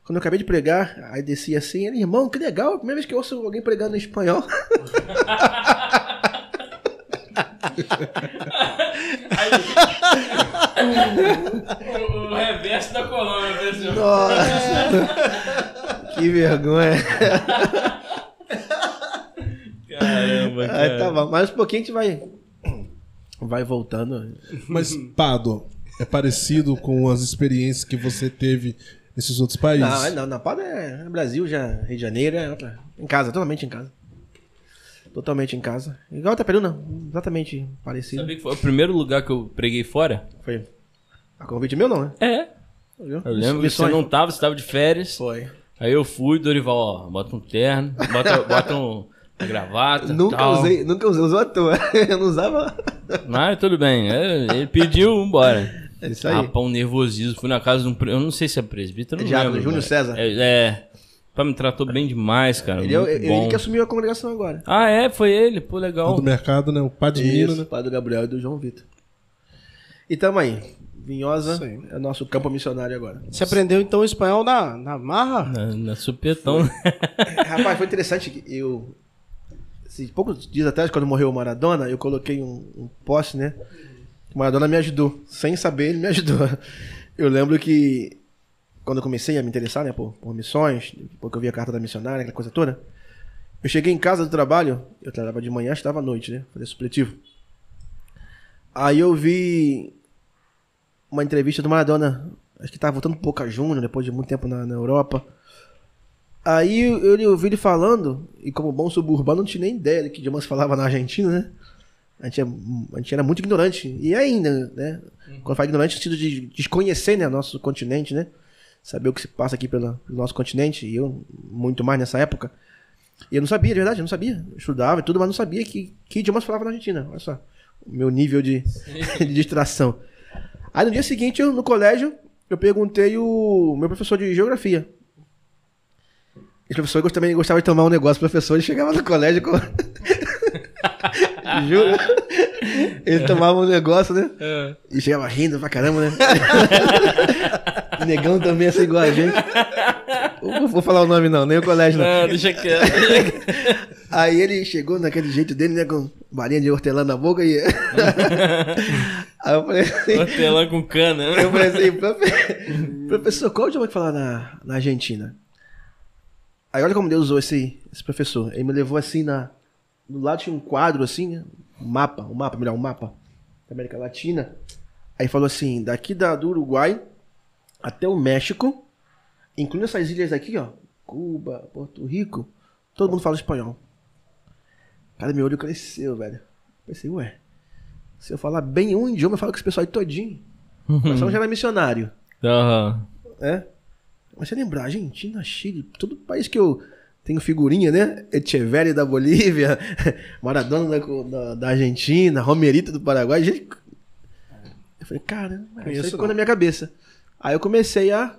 Quando eu acabei de pregar, aí desci assim, ele, irmão, que legal, é a primeira vez que eu ouço alguém pregando em espanhol. o reverso da Colômbia, pessoal. Nossa, que vergonha. Caramba, cara. Aí tá bom, mas um pouquinho a gente vai voltando. Mas, Pádua, é parecido com as experiências que você teve nesses outros países? Não, Pádua é Brasil, já Rio de Janeiro, é outra. Em casa, totalmente em casa. Totalmente em casa. Igual Itaperuna, exatamente parecido. Sabia que foi o primeiro lugar que eu preguei fora? Foi. A convite meu não, né? É. Eu lembro que você não tava, você tava de férias. Foi. Aí eu fui, Dorival, ó, bota um terno, bota uma gravata. Nunca tal. usei, usou à toa. Eu não usava. Mas tudo bem, ele pediu, vambora. É isso aí. Rapaz, um nervosismo. Fui na casa de um. Eu não sei se é presbítero, não Diácono, lembro. Júnior César. Pá, me tratou bem demais, cara. Ele que assumiu a congregação agora. Ah, é? Foi ele? Pô, legal. Do mercado, né? O padre de Minas, né? O padre do Gabriel e do João Vitor. E tamo aí. Vinhosa é nosso campo missionário agora. Você aprendeu então espanhol na marra? Na supetão. Rapaz, foi interessante que poucos dias atrás, quando morreu o Maradona, eu coloquei um post, né? O Maradona me ajudou. Sem saber, ele me ajudou. Eu lembro que quando eu comecei a me interessar, né, por missões, porque eu vi a carta da missionária, aquela coisa toda, eu cheguei em casa do trabalho, eu trabalhava de manhã, estava à noite, né? Fazia supletivo. Aí eu vi uma entrevista do Maradona, acho que estava voltando pro Boca Juniors, depois de muito tempo na Europa. Aí eu ouvi ele falando, e como bom suburbano, não tinha nem ideia de que idioma se falava na Argentina, né? A gente era muito ignorante, e ainda, né? Quando fala ignorante, no sentido de desconhecer, né, nosso continente, né? Saber o que se passa aqui pelo nosso continente, e eu muito mais nessa época. E eu não sabia, de verdade, eu não sabia. Eu estudava e tudo, mas não sabia que idioma se falava na Argentina. Olha só, o meu nível de distração. Aí no dia seguinte, no colégio, eu perguntei o meu professor de geografia. Esse professor também gostava de tomar um negócio, professor, ele chegava no colégio com... Juro. Ele tomava um negócio, né? E chegava rindo pra caramba, né? Negão também assim igual a gente. Vou falar o nome não, nem o colégio não. Não, deixa quieto. Aí ele chegou naquele jeito dele, né? Com balinha de hortelã na boca e... Aí eu falei assim... Hortelã com cana. Eu falei assim, professor, qual o idioma que fala na Argentina? Aí olha como Deus usou esse professor. Ele me levou assim do lado tinha um quadro assim, né? Um mapa da América Latina. Aí falou assim, daqui do Uruguai até o México, incluindo essas ilhas aqui, ó, Cuba, Porto Rico, todo mundo fala espanhol. Cara, meu olho cresceu, velho. Pensei, ué, Se eu falar bem um idioma, eu falo com esse pessoal aí todinho. Nós já era missionário. É? Mas você lembrar, Argentina, Chile, todo país que eu tenho figurinha, né? Echeverri da Bolívia, Maradona da Argentina, Romerito do Paraguai. Gente... Eu falei, cara, isso aí ficou na minha cabeça. Aí eu comecei a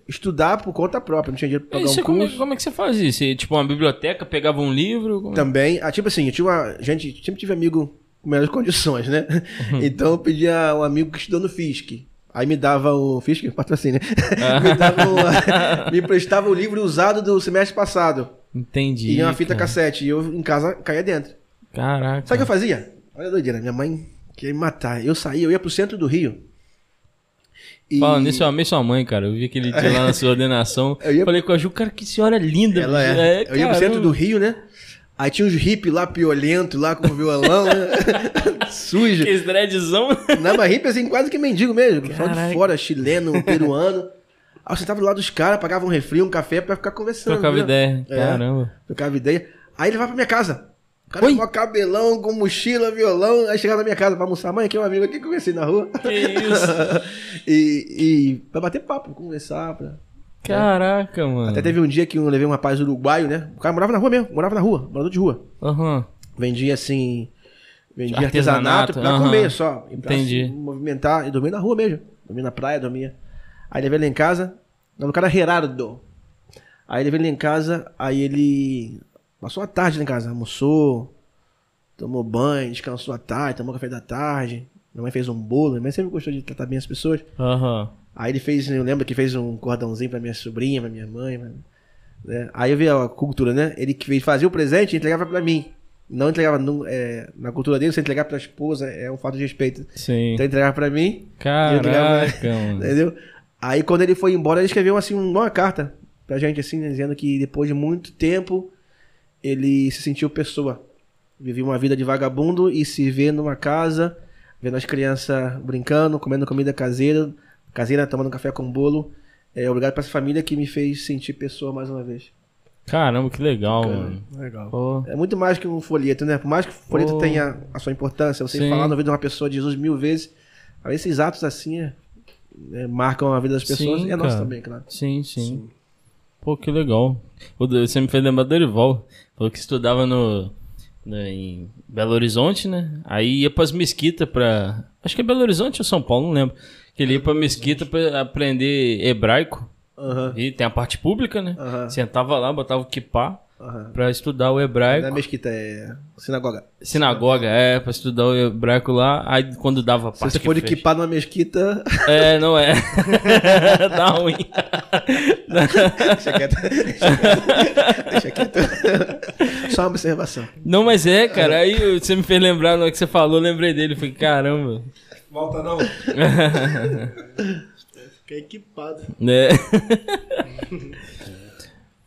estudar por conta própria, não tinha dinheiro pra pagar um curso. Como é que você fazia isso? Tipo, uma biblioteca, pegava um livro? Também, tipo assim, gente, sempre tive amigo com melhores condições, né? Então eu pedia um amigo que estudou no FISC. Aí me dava o FISC, patrocínio, me prestava o livro usado do semestre passado. Entendi. E uma fita cassete, e eu em casa caía dentro. Caraca. Sabe o que eu fazia? Olha a doideira, minha mãe queria me matar. Eu ia pro centro do Rio. Falando nisso, eu amei sua mãe, cara. Eu vi aquele dia lá na sua ordenação. Falei com a Ju, cara, que senhora linda. Ela é. Eu ia pro centro do Rio, né? Aí tinha uns hippies lá, piolento, lá com violão, né? Sujo. Que dreadzão. Não, mas hippie assim, quase que mendigo mesmo. Só de fora, chileno, peruano. Aí eu sentava do lado dos caras, pagava um refri, um café pra ficar conversando. Trocava ideia. Caramba. Trocava ideia. Aí ele vai pra minha casa. O cara com cabelão, com mochila, violão. Aí chegava na minha casa pra almoçar. Mãe, aqui é um amigo aqui que eu conheci na rua. Que isso? e pra bater papo, conversar. Caraca, mano. Até teve um dia que eu levei um rapaz uruguaio, né? O cara morava na rua mesmo. Morava na rua. Morador de rua. Vendia assim... Vendia artesanato pra comer só. Entendi. Pra movimentar. E dormia na rua mesmo. Dormia na praia, dormia. Aí levei ele em casa. No cara Gerardo. Aí levei ele em casa. Aí ele... Passou a tarde lá em casa, almoçou, tomou banho, descansou à tarde, tomou café da tarde. Minha mãe fez um bolo, minha mãe sempre gostou de tratar bem as pessoas. Aí ele fez, eu lembro que fez um cordãozinho pra minha sobrinha, pra minha mãe. Né? Aí eu vi a cultura, né? Ele que fazia o presente e entregava pra mim. Não entregava, na cultura dele, você entregar pra esposa é um fato de respeito. Sim. Então ele entregava pra mim. Caraca, mano. Entendeu? Aí quando ele foi embora, ele escreveu assim uma carta pra gente, assim, né, dizendo que depois de muito tempo ele se sentiu pessoa. Vivia uma vida de vagabundo e se vê numa casa, vendo as crianças brincando, comendo comida caseira, tomando café com bolo. Obrigado pra essa família que me fez sentir pessoa mais uma vez. Caramba, que legal, mano. Legal. Pô. É muito mais que um folheto, né? Por mais que o folheto tenha a sua importância, você falar na vida de uma pessoa de Jesus 1000 vezes, esses atos assim marcam a vida das pessoas e a nossa também, claro. Sim. Pô, que legal. Você me fez lembrar do Dorival. Falou que estudava em Belo Horizonte, né? Aí ia pras mesquitas pra... Acho que é Belo Horizonte ou São Paulo, não lembro. Que ele ia pra mesquita pra aprender hebraico. E tem a parte pública, né? Sentava lá, botava o kippah pra estudar o hebraico. Não é mesquita, é sinagoga. Sinagoga, pra estudar o hebraico lá. Aí quando dava a parte se você for de kippah numa mesquita... não é. Dá ruim. Deixa quieto. Só uma observação. Não, mas cara. Aí você me fez lembrar, na hora que você falou, eu lembrei dele. Falei, caramba. Volta não. Fiquei equipado.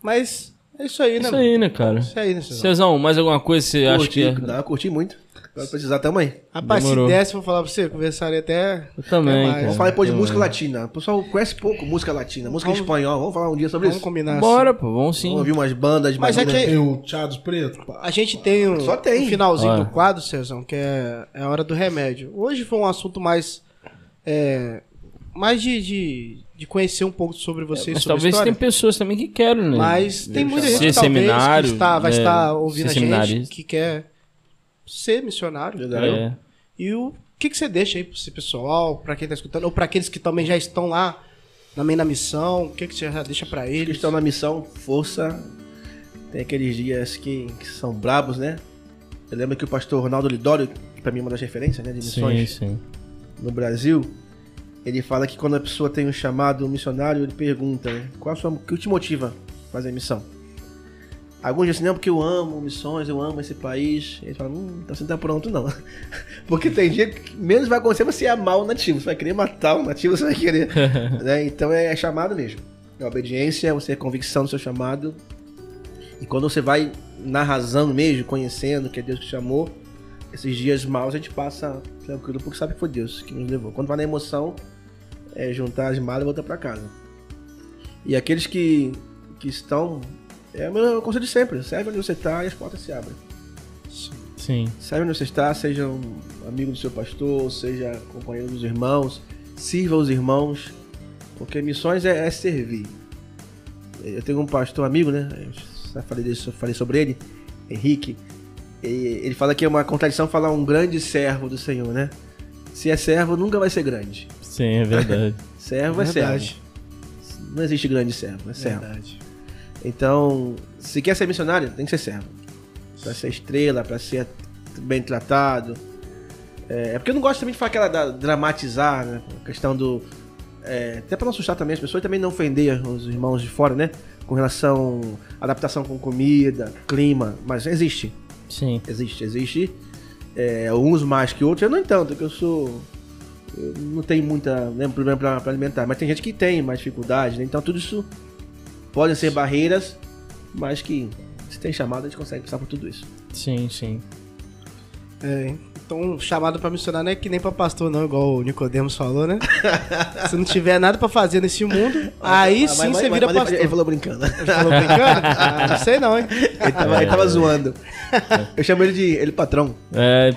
Mas é isso aí, né? Isso aí, né, cara? Isso aí, né, Cezão, mais alguma coisa que você acha que... Não, curti muito. Vai precisar também. Rapaz, Demorou. se desse, vou falar pra você, conversaria até... Eu também. mais. Vamos falar depois de música latina. O pessoal conhece pouco música latina. Música em espanhol. Vamos falar um dia sobre Vamos isso. combinar Bora, assim. pô, vamos sim. Vamos ouvir umas bandas. Mas é que Tem o Thiago Preto. a gente tem um, Só tem. um finalzinho Olha. do quadro, Cezão, que é a hora do remédio. Hoje foi um assunto mais... mais de conhecer um pouco sobre você e Mas sobre a talvez história. tem pessoas também que querem, né? Mas tem muita gente Ser que talvez seminário, que vai estar ouvindo ser a gente, seminarista. que quer ser missionário. É. E o que você deixa aí para esse pessoal, para quem tá escutando, ou para aqueles que também já estão lá na missão, o que você já deixa para Eles eles? estão na missão, força. Tem aqueles dias que são brabos, né? Eu lembro que o pastor Ronaldo Lidório, que pra mim é uma das referências, né, de missões Sim. no Brasil, ele fala que quando a pessoa tem um chamado missionário, ele pergunta, né, o que te motiva a fazer a missão? Alguns dizem assim, não, porque eu amo missões, eu amo esse país. Ele fala, então você não tá pronto não. Porque tem dia que menos vai acontecer você amar o nativo. Você vai querer matar o nativo, você vai querer. Né? Então é chamado mesmo. É obediência, você é convicção do seu chamado. E quando você vai na razão mesmo, conhecendo que é Deus que chamou, esses dias maus a gente passa tranquilo, porque sabe que foi Deus que nos levou. Quando vai na emoção, é juntar as malas e voltar pra casa. E aqueles que estão... É o meu conselho de sempre. Serve onde você tá e as portas se abrem. Sim. Sim. Saiba onde você está, seja um amigo do seu pastor, seja companheiro dos irmãos, sirva os irmãos, porque missões é servir. Eu tenho um pastor amigo, né? Eu já falei sobre ele, Henrique. Ele fala que é uma contradição falar um grande servo do Senhor, né? Se é servo, nunca vai ser grande. Sim, é verdade. Servo é servo. Não existe grande servo, é servo. Verdade. Então, se quer ser missionário, tem que ser servo. Pra ser estrela, pra ser bem tratado. É porque eu não gosto também de falar aquela dramatizar, né? A questão do... até pra não assustar também as pessoas, também não ofender os irmãos de fora, né? Com relação à adaptação com comida, clima, mas existe. Sim. Existe. Uns mais que outros, eu não tanto, porque eu não tenho muita problema pra alimentar, mas tem gente que tem mais dificuldade, né? Então tudo isso podem ser barreiras, mas que se tem chamado a gente consegue passar por tudo isso. Sim, sim. Então, chamado pra missionar não é que nem pra pastor, não, igual o Nicodemos falou, né? Se não tiver nada pra fazer nesse mundo, aí sim você vira pastor. Ele falou brincando. Ele falou brincando? Não sei não, hein? Ele tava zoando. Eu chamo ele de patrão.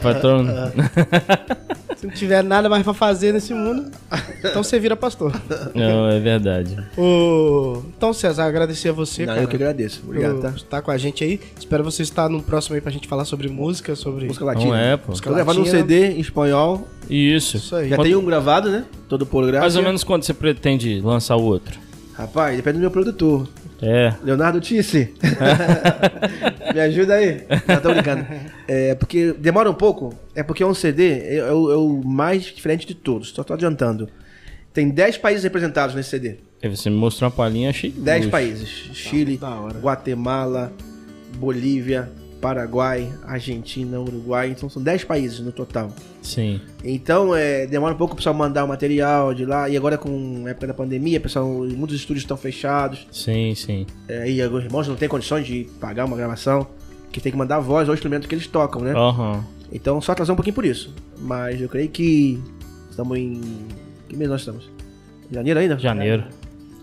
Patrão. Se não tiver nada mais pra fazer nesse mundo, então você vira pastor. Não, é verdade. Então, César, agradecer a você, cara. Eu que agradeço. Obrigado, tá? Por estar com a gente aí. Espero você estar no próximo aí pra gente falar sobre música, sobre... Música latina. Não é, pô. Tô gravando um CD em espanhol. Isso. aí. Já tem um gravado, né? Todo por graça. Mais ou menos quando você pretende lançar o outro? Rapaz, depende do meu produtor. Leonardo Tisse. Me ajuda aí. Não, tô brincando. Porque demora um pouco. É porque é um CD, é o mais diferente de todos. Só tô adiantando. Tem 10 países representados nesse CD. Aí você me mostrou uma palhinha, achei. 10 países. Chile, da hora. Guatemala, Bolívia, Paraguai, Argentina, Uruguai. Então são 10 países no total. Sim. Então demora um pouco o pessoal mandar o material de lá. E agora com a época da pandemia, pessoal, muitos estúdios estão fechados. Sim, sim. E alguns irmãos não têm condições de pagar uma gravação, que tem que mandar a voz ou o instrumento que eles tocam, né? Aham. Então só atrasar um pouquinho por isso. Mas eu creio que estamos em... Que mês nós estamos? Janeiro ainda? Janeiro.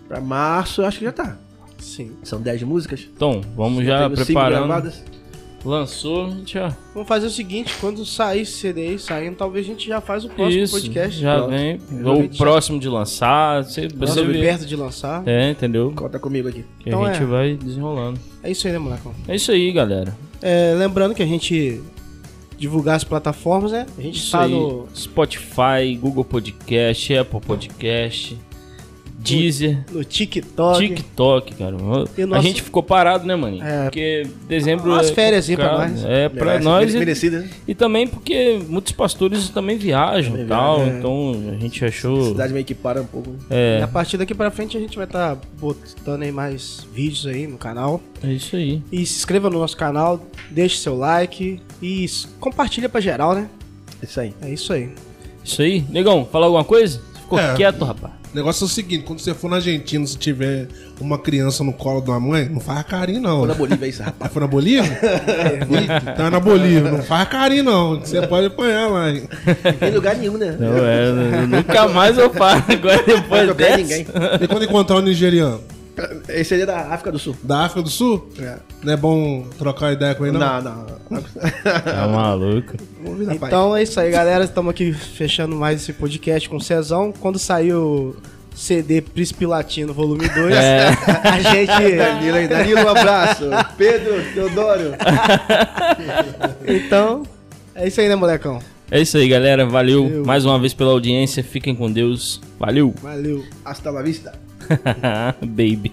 Pra março eu acho que já tá. Sim. São 10 músicas. Então, vamos já Temos 5 preparando. gravadas. Lançou, a gente já... Vamos fazer o seguinte, quando sair esse CD aí, saindo, talvez a gente já faz o próximo Isso, podcast. já Pronto. vem. Ou Aproveite o próximo de lançar. Você vê. perto de lançar. Entendeu? Conta comigo aqui. Que Então a gente vai desenrolando. É isso aí, né, molecão? É isso aí, galera. Lembrando que a gente divulgar as plataformas, né? A gente Isso está aí. no Spotify, Google Podcast, Apple Podcast, Deezer, TikTok, cara. E o A nosso- gente ficou parado, né, maninho? Porque dezembro Umas férias aí pra complicado. nós. É, pra nós. Merecida, né? E também porque muitos pastores também viajam e tal. viajam, Então a gente achou. A cidade meio que para um pouco. Né? E É, a partir daqui pra frente a gente vai estar botando aí mais vídeos aí no canal. é isso aí. E se inscreva no nosso canal, deixe seu like e compartilha pra geral, né? Isso aí. É isso aí. Isso aí. Negão, fala alguma coisa? Você ficou quieto, rapaz. O negócio é o seguinte, quando você for na Argentina, se tiver uma criança no colo de uma mãe, não faz carinho, não. Vou na Bolívia, é isso, rapaz. Ah, foi na Bolívia? Então é na Bolívia, não faz carinho, não. Você pode apanhar lá, hein? Não tem lugar nenhum, né? Não, nunca mais eu falo. Agora Não depois tocar dessa. ninguém. E quando encontrar um nigeriano? Esse aí é da África do Sul. Da África do Sul? Não é bom trocar ideia com ele, não? Não. Tá maluco. Vamos vir, rapaz. Então é isso aí, galera. Estamos aqui fechando mais esse podcast com o Cezão. Quando sair o CD Príncipe Latino, volume 2, a gente... Danilo, um abraço. Pedro, Teodoro. Então, é isso aí, né, molecão? É isso aí, galera. Valeu Valeu. mais uma vez pela audiência. Fiquem com Deus. Valeu. Valeu. Hasta la vista. Baby.